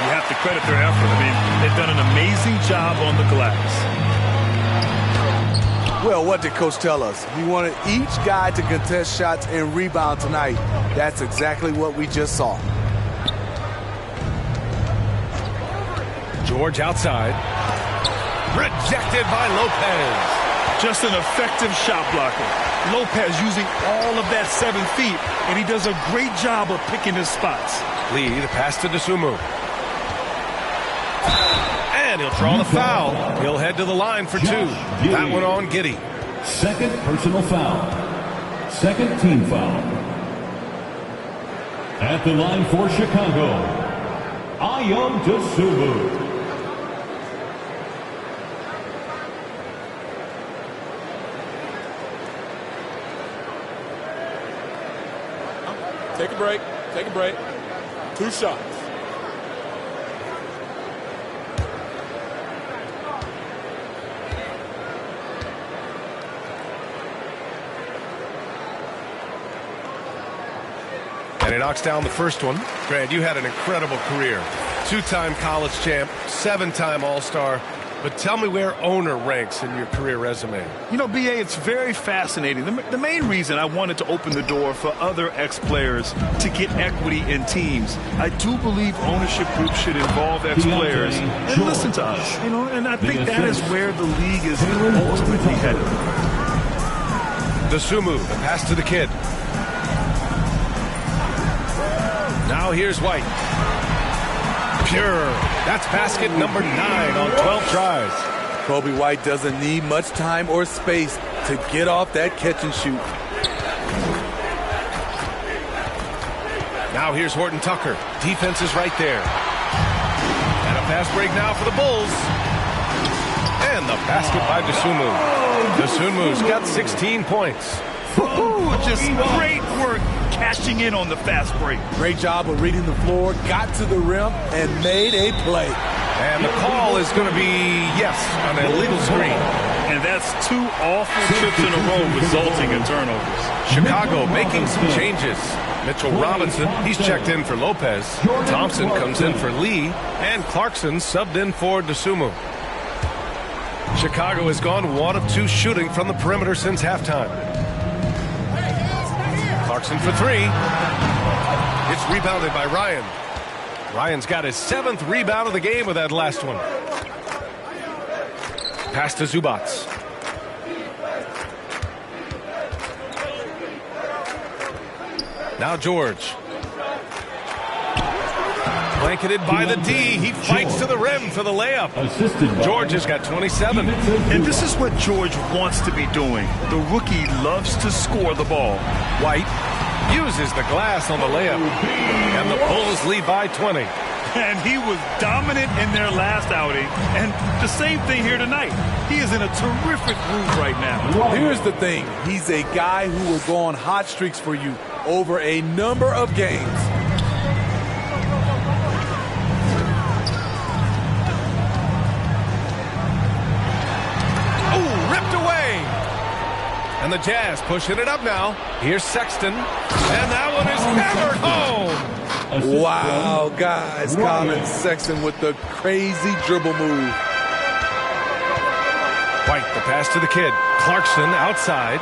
You have to credit their effort. I mean, they've done an amazing job on the glass. Well, what did Coach tell us? He wanted each guy to contest shots and rebound tonight. That's exactly what we just saw. George outside. Rejected by Lopez. Just an effective shot blocker. Lopez using all of that 7 feet, and he does a great job of picking his spots. Lee, the pass to Dosunmu. And he'll draw the foul. He'll head to the line for 2. That one on Giddy. Second personal foul. Second team foul. At the line for Chicago, Uta Chi. Take a break. Take a break. 2 shots. And he knocks down the first one. Grant, you had an incredible career. 2-time college champ, 7-time All-Star. But tell me where owner ranks in your career resume. You know, B.A., it's very fascinating. The main reason I wanted to open the door for other ex-players to get equity in teams, I do believe ownership groups should involve ex-players and listen to us. You know, and I think that is where the league is ultimately headed. Dosunmu, the pass to the kid. Now here's White. Pure. That's basket number 9 on 12 tries. Kobe White doesn't need much time or space to get off that catch and shoot. Now here's Horton Tucker. Defense is right there. And a fast break now for the Bulls. And the basket by Dosunmu. Dosunmu's got 16 points. Ooh, just great work cashing in on the fast break. Great job of reading the floor, got to the rim, and made a play. And the call is going to be yes on an illegal screen. And that's 2 awful trips in a row resulting in turnovers. Chicago making some changes. Mitchell Robinson, he's checked in for Lopez. Thompson comes in for Lee. And Clarkson subbed in for Dosunmu. Chicago has gone 1 of 2 shooting from the perimeter since halftime. Clarkson for 3. It's rebounded by Ryan. Ryan's got his 7th rebound of the game with that last one. Pass to Zubac. Now George. Blanketed by the D. He fights to the rim for the layup. George has got 27. And this is what George wants to be doing. The rookie loves to score the ball. White uses the glass on the layup. And the Bulls lead by 20. And he was dominant in their last outing. And the same thing here tonight. He is in a terrific groove right now. Here's the thing. He's a guy who will go on hot streaks for you over a number of games. And the Jazz pushing it up now. Here's Sexton. And that one is hammered home. Wow, guys. Colin Sexton with the crazy dribble move. White, the pass to the kid. Clarkson outside.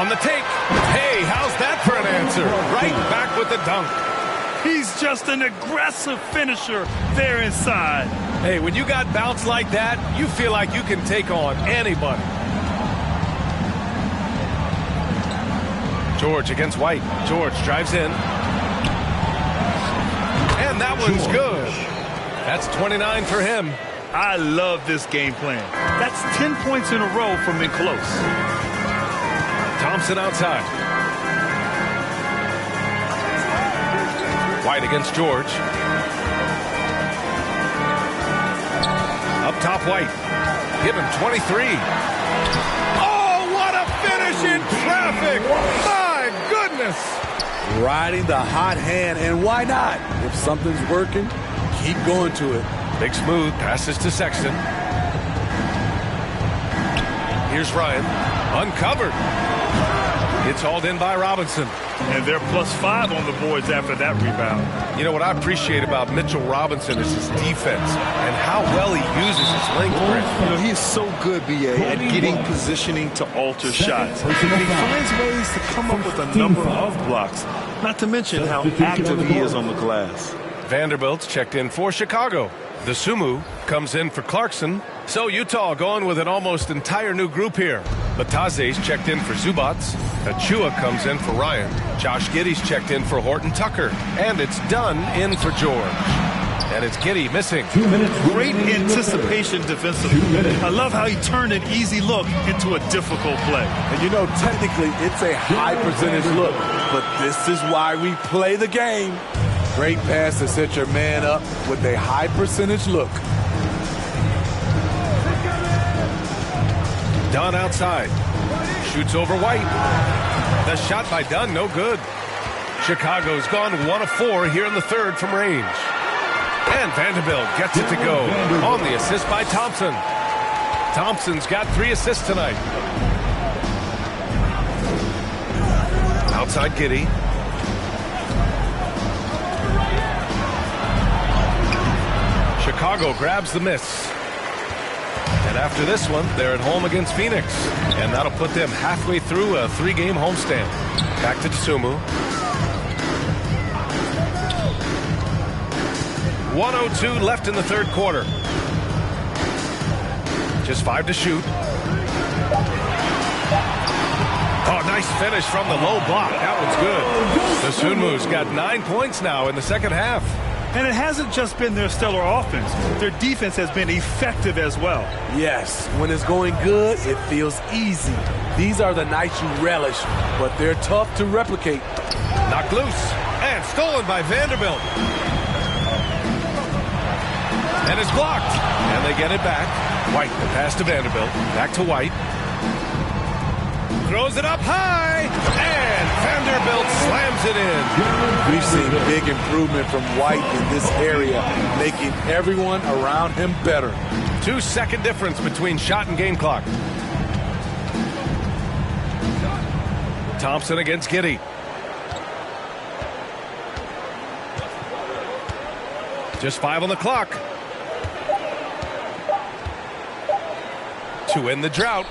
On the take. Hey, how's that for an answer? Right back with the dunk. He's just an aggressive finisher there inside. Hey, when you got bounce like that, you feel like you can take on anybody. George against White. George drives in. And that one's good. That's 29 for him. I love this game plan. That's 10 points in a row from in close. Thompson outside. White against George. Up top, White. Give him 23. Oh, what a finish in traffic! My goodness! Riding the hot hand, and why not? If something's working, keep going to it. Big smooth passes to Sexton. Here's Ryan. Uncovered. It's hauled in by Robinson. And they're +5 on the boards after that rebound. You know what I appreciate about Mitchell Robinson is his defense and how well he uses his length. You know, he is so good, B.A., at getting positioning to alter shots. And he finds ways to come up with a number of blocks, not to mention how active he is on the glass. Vanderbilt's checked in for Chicago. The Sumu comes in for Clarkson. So Utah going with an almost entire new group here. Bataze's checked in for Zubats. Achua comes in for Ryan. Josh Giddey's checked in for Horton Tucker. And it's Dunn in for George. And it's Giddey missing. 2 minutes. Great anticipation defensively. I love how he turned an easy look into a difficult play. And you know, technically, it's a high percentage look. But this is why we play the game. Great pass to set your man up with a high percentage look. Dunn outside. Shoots over White. The shot by Dunn, no good. Chicago's gone 1 of 4 here in the third from range. And Vanderbilt gets it to go on the assist by Thompson. Thompson's got 3 assists tonight. Outside Giddey. Chicago grabs the miss. And after this one, they're at home against Phoenix. And that'll put them halfway through a 3-game homestand. Back to Tsumu. 1:02 left in the third quarter. Just 5 to shoot. Oh, nice finish from the low block. That one's good. The Sunmu's got 9 points now in the second half. And it hasn't just been their stellar offense. Their defense has been effective as well. Yes, when it's going good, it feels easy. These are the nights you relish, but they're tough to replicate. Knocked loose and stolen by Vanderbilt. And it's blocked. And they get it back. White, the pass to Vanderbilt. Back to White. Throws it up high. And Vanderbilt slams it in. We've seen big improvement from White in this area, making everyone around him better. 2-second difference between shot and game clock. Thompson against Giddey. Just 5 on the clock. To end the drought.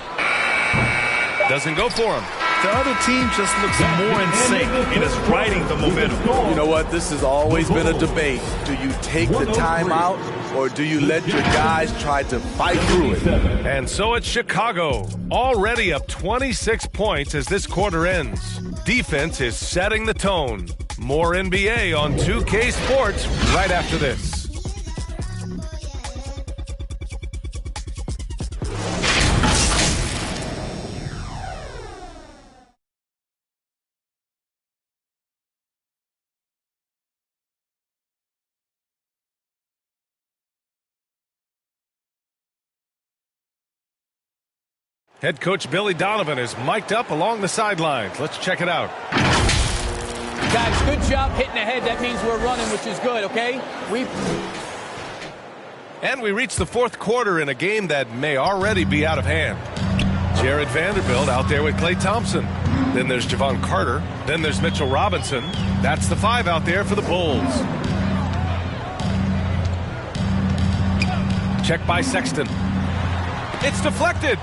Doesn't go for him. The other team just looks more in sync and is riding the momentum. You know what? This has always been a debate. Do you take the timeout or do you let your guys try to fight through it? And so it's Chicago, already up 26 points as this quarter ends. Defense is setting the tone. More NBA on 2K Sports right after this. Head coach Billy Donovan is mic'd up along the sidelines. Let's check it out. Guys, good job hitting ahead. That means we're running, which is good, okay? And we reach the fourth quarter in a game that may already be out of hand. Jared Vanderbilt out there with Klay Thompson. Then there's Javon Carter. Then there's Mitchell Robinson. That's the 5 out there for the Bulls. Check by Sexton. It's deflected.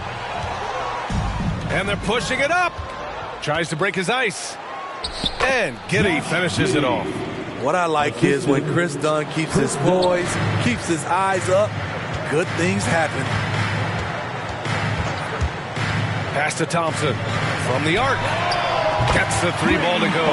And they're pushing it up. Tries to break his ice. And Giddey finishes it off. What I like is when Chris Dunn keeps his poise, keeps his eyes up, good things happen. Pass to Thompson from the arc. Gets the 3-ball to go.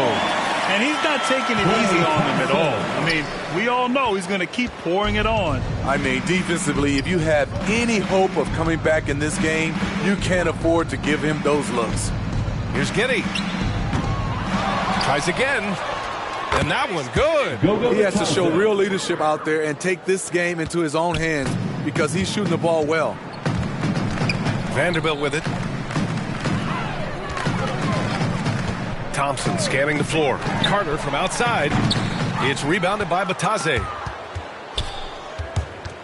And he's not taking it easy on them at all. I mean, we all know he's going to keep pouring it on. I mean, defensively, if you have any hope of coming back in this game, you can't afford to give him those looks. Here's Giddey. Tries again. And that one good. He has to show real leadership out there and take this game into his own hands because he's shooting the ball well. Vanderbilt with it. Thompson scanning the floor. Carter from outside. It's rebounded by Batase.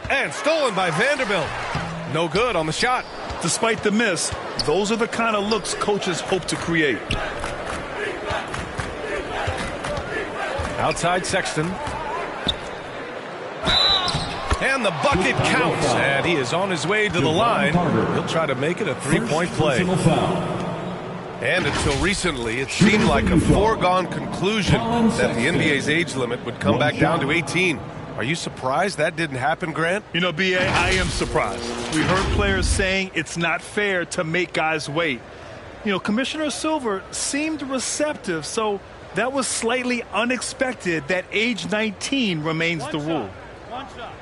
And stolen by Vanderbilt. No good on the shot. Despite the miss, those are the kind of looks coaches hope to create. Outside Sexton. And the bucket counts. And he is on his way to the line. He'll try to make it a 3-point play. And until recently, it seemed like a foregone conclusion that the NBA's age limit would come back down to 18. Are you surprised that didn't happen, Grant? You know, B.A., I am surprised. We heard players saying it's not fair to make guys wait. You know, Commissioner Silver seemed receptive, so that was slightly unexpected that age 19 remains the rule. One shot.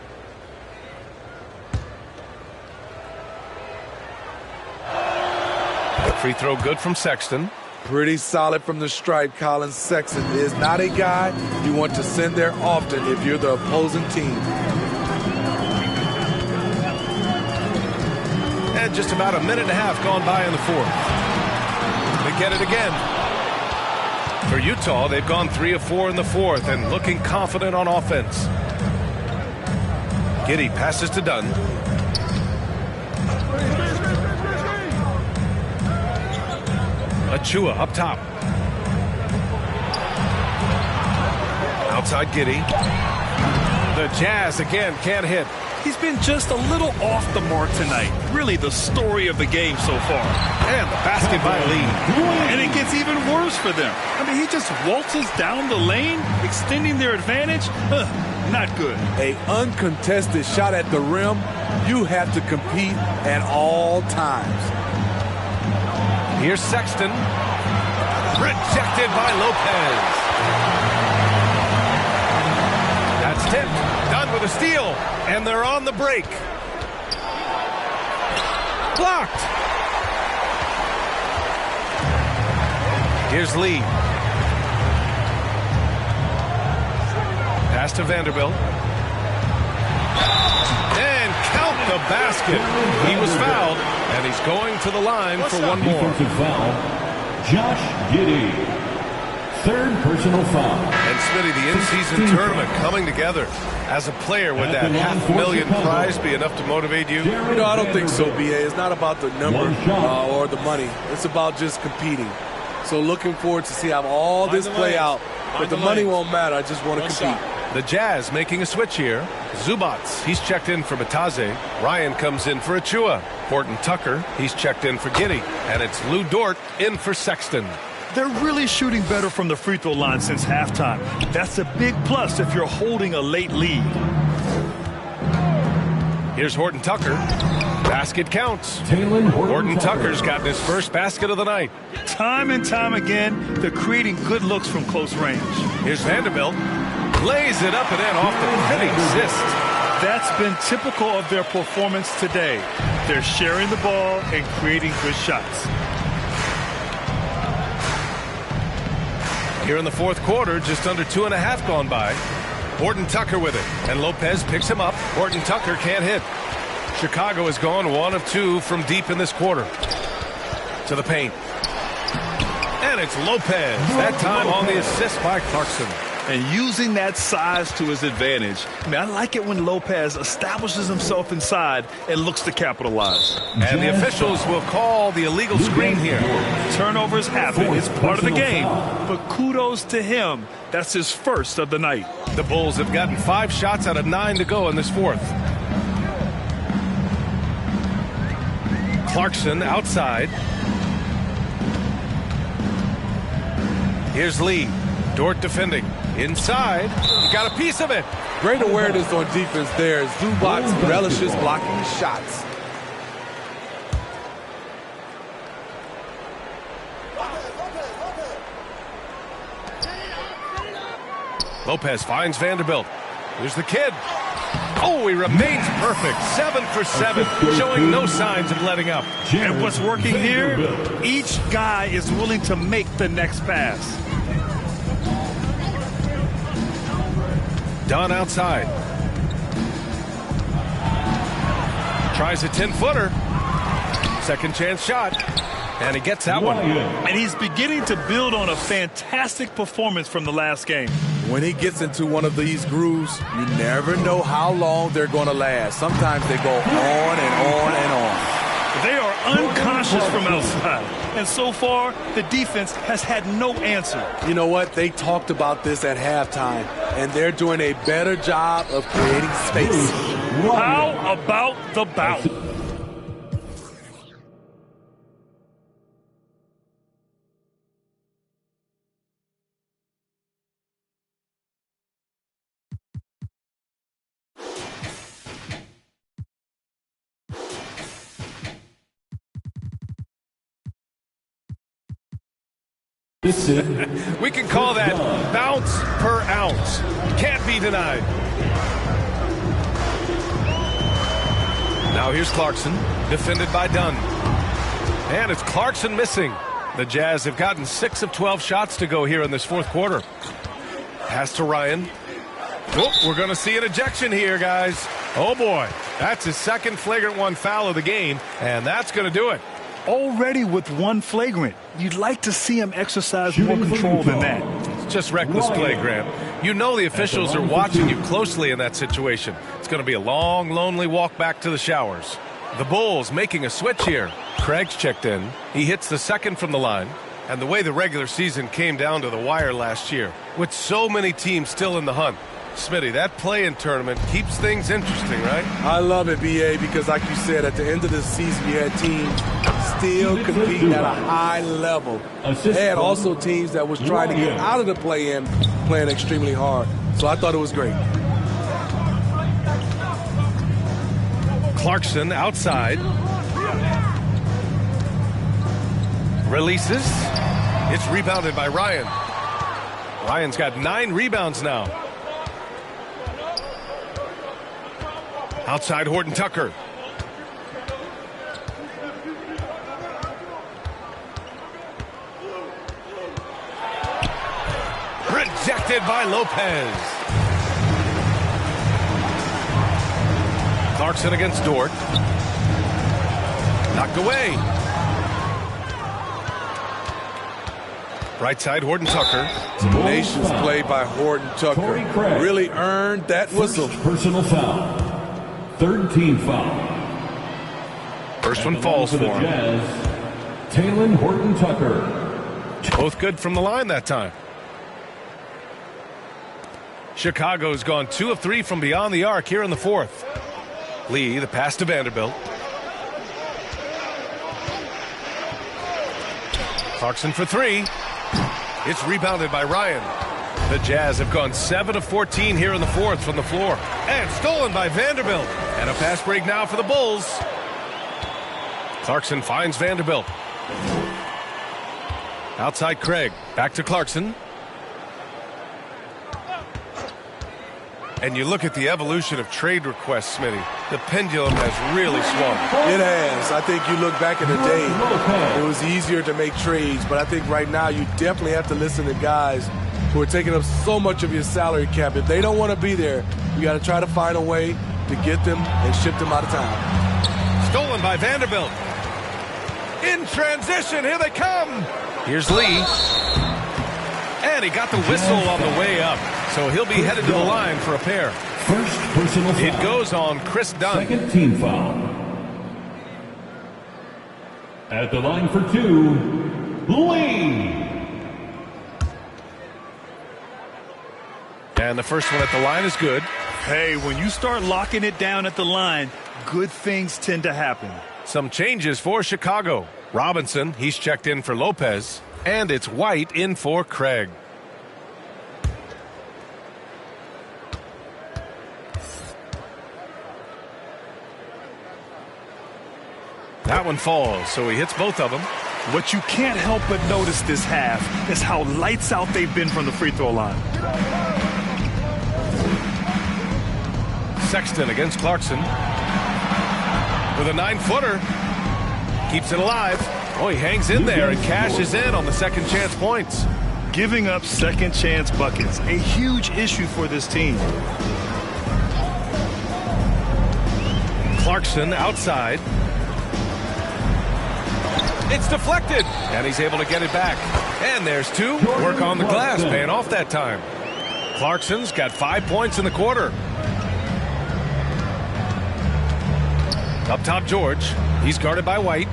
Free throw good from Sexton. Pretty solid from the stripe. Colin Sexton is not a guy you want to send there often if you're the opposing team. And just about a minute and a half gone by in the fourth. They get it again. For Utah, they've gone 3 of 4 in the fourth and looking confident on offense. Giddey passes to Dunn. Achua up top. Outside Giddey. The Jazz again can't hit. He's been just a little off the mark tonight. Really the story of the game so far. And the basket by Lee. And it gets even worse for them. I mean, he just waltzes down the lane, extending their advantage. Not good. An uncontested shot at the rim, you have to compete at all times. Here's Sexton. Rejected by Lopez. That's tipped. Done with a steal. And they're on the break. Blocked. Here's Lee. Pass to Vanderbilt. And count the basket. He was fouled, and he's going to the line for one more. Defensive foul, Josh Giddey. Third personal foul. And Smitty, the in-season tournament coming together. As a player, would that $500,000 prize be enough to motivate you? No, I don't think so, B.A. It's not about the number or the money. It's about just competing. So looking forward to see how all this play out. But the money won't matter. I just want to compete. The Jazz making a switch here. Zubats, he's checked in for Batase. Ryan comes in for Achua. Horton Tucker, he's checked in for Giddey. And it's Lou Dort in for Sexton. They're really shooting better from the free throw line since halftime. That's a big plus if you're holding a late lead. Here's Horton Tucker. Basket counts. Horton Tucker's gotten his first basket of the night. Time and time again, they're creating good looks from close range. Here's Vanderbilt. Lays it up and in off the pinning assist. That's been typical of their performance today. They're sharing the ball and creating good shots. Here in the fourth quarter, just under 2.5 gone by. Horton Tucker with it, and Lopez picks him up. Horton Tucker can't hit. Chicago has gone 1 of 2 from deep in this quarter. To the paint. And it's Lopez, that time on the assist by Clarkson. and using that size to his advantage. I mean, I like it when Lopez establishes himself inside and looks to capitalize. And the officials will call the illegal screen here. Turnovers happen. It's part of the game. But kudos to him. That's his first of the night. The Bulls have gotten 5 shots out of 9 to go in this fourth. Clarkson outside. Here's Lee. Dort defending. Inside. He got a piece of it. Great awareness on defense there. Zubac relishes blocking shots. Lopez finds Vanderbilt. Here's the kid. Oh, he remains perfect. 7 for 7, showing no signs of letting up. And what's working here, each guy is willing to make the next pass. Dunn outside. Tries a 10-footer. Second chance shot. And he gets that one. And he's beginning to build on a fantastic performance from the last game. When he gets into one of these grooves, you never know how long they're going to last. Sometimes they go on and on and on. They are unconscious from outside. And so far, the defense has had no answer. You know what? They talked about this at halftime, and they're doing a better job of creating space. How about the bout? We can call that bounce per ounce. Can't be denied. Now here's Clarkson, defended by Dunn. And it's Clarkson missing. The Jazz have gotten 6 of 12 shots to go here in this fourth quarter. Pass to Ryan. Oh, we're going to see an ejection here, guys. Oh, boy. That's his second flagrant one foul of the game, and that's going to do it. Already with one flagrant. You'd like to see him exercise more control than that. It's just reckless play, Grant. You know the officials are watching you closely in that situation. It's going to be a long, lonely walk back to the showers. The Bulls making a switch here. Craig's checked in. He hits the second from the line. And the way the regular season came down to the wire last year, with so many teams still in the hunt, Smitty, that play-in tournament keeps things interesting, right? I love it, B.A., because like you said, at the end of the season, you had teams still competing at a high level. They had also teams that was trying to get out of the play-in playing extremely hard. So I thought it was great. Clarkson outside. Releases. It's rebounded by Ryan. Ryan's got 9 rebounds now. Outside Horton Tucker. Rejected by Lopez. Clarkson against Dort. Knocked away. Right side, Horton Tucker. Tenacious play by Horton Tucker. Really earned that whistle. Personal foul. Third team foul. First one falls for him. Taylor Horton Tucker. Both good from the line that time. Chicago's gone 2 of 3 from beyond the arc here in the fourth. Lee, the pass to Vanderbilt. Clarkson for 3. It's rebounded by Ryan. The Jazz have gone 7 of 14 here in the fourth from the floor. And stolen by Vanderbilt. And a fast break now for the Bulls. Clarkson finds Vanderbilt. Outside Craig. Back to Clarkson. And you look at the evolution of trade requests, Smitty. The pendulum has really swung. It has. I think you look back in the day, it was easier to make trades. But I think right now you definitely have to listen to guys who are taking up so much of your salary cap. If they don't want to be there, you got to try to find a way to get them and ship them out of town. Stolen by Vanderbilt. In transition, here they come. Here's Lee. And he got the whistle on the way up. so he'll be headed to the line for a pair. First personal foul. It goes on Chris Dunn. Second team foul. At the line for 2, Lee. And the first one at the line is good. Hey, when you start locking it down at the line, good things tend to happen. Some changes for Chicago. Robinson, he's checked in for Lopez. And it's White in for Craig. That one falls, so he hits both of them. What you can't help but notice this half is how lights out they've been from the free throw line. Sexton against Clarkson. With a 9-footer. Keeps it alive. Oh, he hangs in there and cashes in on the second chance points. Giving up second chance buckets, a huge issue for this team. Clarkson outside. It's deflected, and he's able to get it back. And there's 2. Work on the glass, paying off that time. Clarkson's got 5 points in the quarter. Up top, George. He's guarded by White.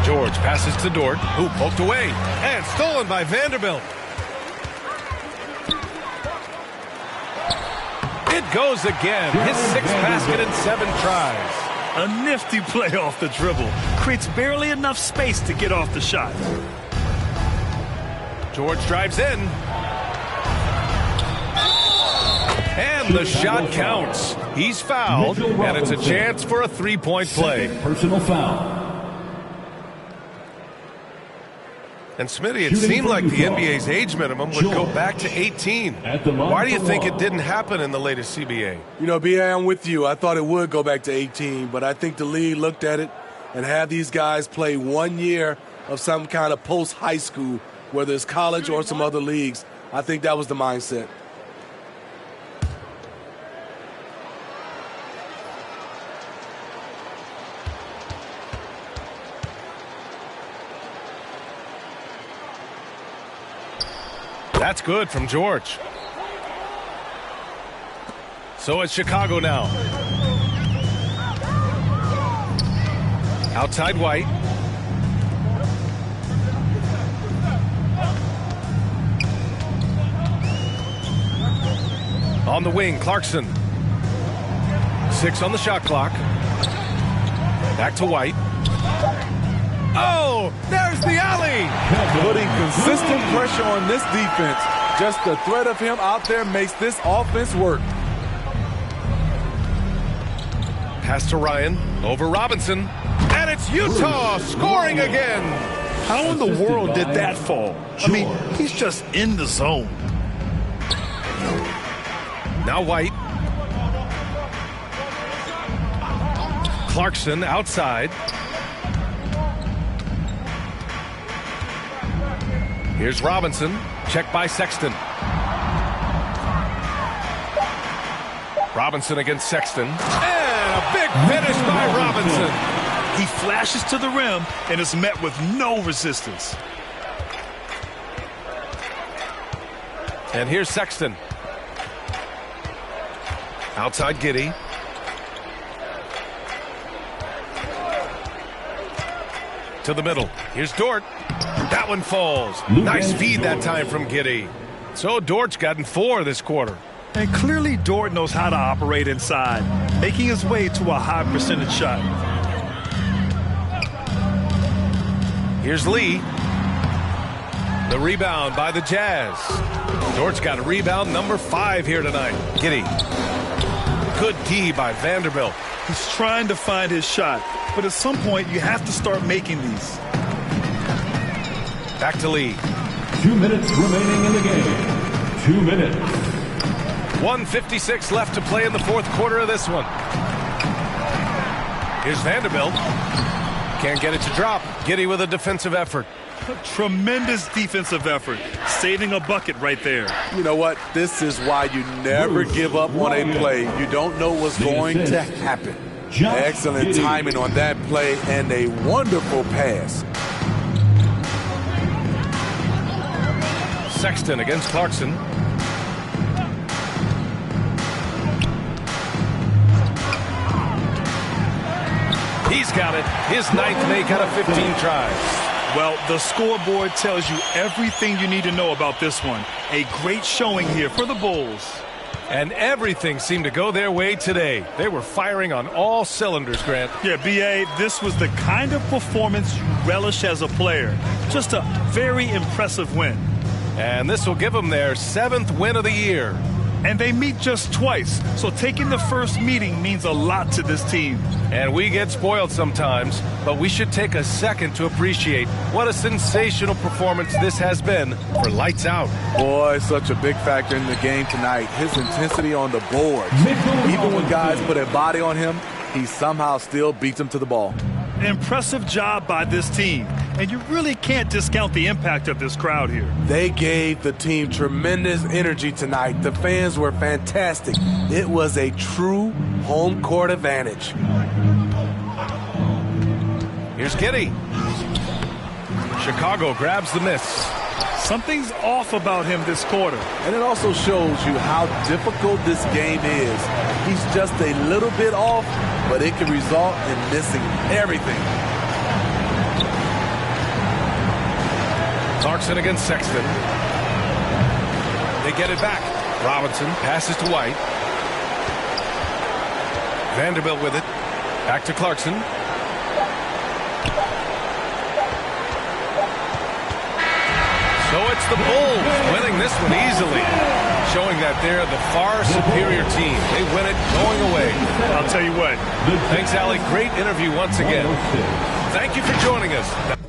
George passes to Dort, who poked away. And stolen by Vanderbilt. It goes again. His 6th basket in 7 tries. A nifty play off the dribble. Creates barely enough space to get off the shot. George drives in. And the shot counts. He's fouled, and it's a chance for a 3-point play. Personal foul. And Smitty, it seemed like the NBA's age minimum would go back to 18. Why do you think it didn't happen in the latest CBA? You know, B.A., I'm with you. I thought it would go back to 18, but I think the league looked at it and had these guys play 1 year of some kind of post-high school, whether it's college or some other leagues. I think that was the mindset. That's good from George. So it's Chicago now. Outside White. On the wing, Clarkson. 6 on the shot clock. Back to White. Oh, there's the alley. Putting consistent pressure on this defense. Just the threat of him out there makes this offense work. Pass to Ryan, over Robinson, and it's Utah scoring again. How in the world did that fall? I mean, he's just in the zone. Now White. Clarkson outside. Here's Robinson, checked by Sexton. Robinson against Sexton. And a big finish by Robinson. He flashes to the rim and is met with no resistance. And here's Sexton. Outside Giddey. To the middle. Here's Dort. That one falls. Nice feed that time from Giddey. So Dort's gotten 4 this quarter. And clearly Dort knows how to operate inside, making his way to a high percentage shot. Here's Lee. The rebound by the Jazz. Dort's got a rebound number 5 here tonight. Giddey. Good D by Vanderbilt. He's trying to find his shot, but at some point you have to start making these. Back to Lee. 2 minutes remaining in the game. 2 minutes. 1:56 left to play in the 4th quarter of this one. Here's Vanderbilt. Can't get it to drop. Giddey with a defensive effort. A tremendous defensive effort. Saving a bucket right there. You know what? This is why you never give up on a play. You don't know what's going to happen. Excellent timing on that play and a wonderful pass. Sexton against Clarkson. He's got it. His 9th make out of 15 tries. Well, the scoreboard tells you everything you need to know about this one. A great showing here for the Bulls. And everything seemed to go their way today. They were firing on all cylinders, Grant. Yeah, B.A., this was the kind of performance you relish as a player. Just a very impressive win. And this will give them their 7th win of the year. And they meet just twice, so taking the first meeting means a lot to this team. And we get spoiled sometimes, but we should take a second to appreciate what a sensational performance this has been for Lights Out. Boy, such a big factor in the game tonight. His intensity on the board. Even when guys put a body on him, he somehow still beats them to the ball. Impressive job by this team. And you really can't discount the impact of this crowd here. They gave the team tremendous energy tonight. The fans were fantastic. It was a true home court advantage. Here's Giddey. Chicago grabs the miss. Something's off about him this quarter. And it also shows you how difficult this game is. He's just a little bit off, but it can result in missing everything. Clarkson against Sexton. They get it back. Robinson passes to White. Vanderbilt with it. Back to Clarkson. So it's the Bulls winning this one easily, showing that they're the far superior team. They win it going away. I'll tell you what. Thanks, Allie. Great interview once again. Thank you for joining us.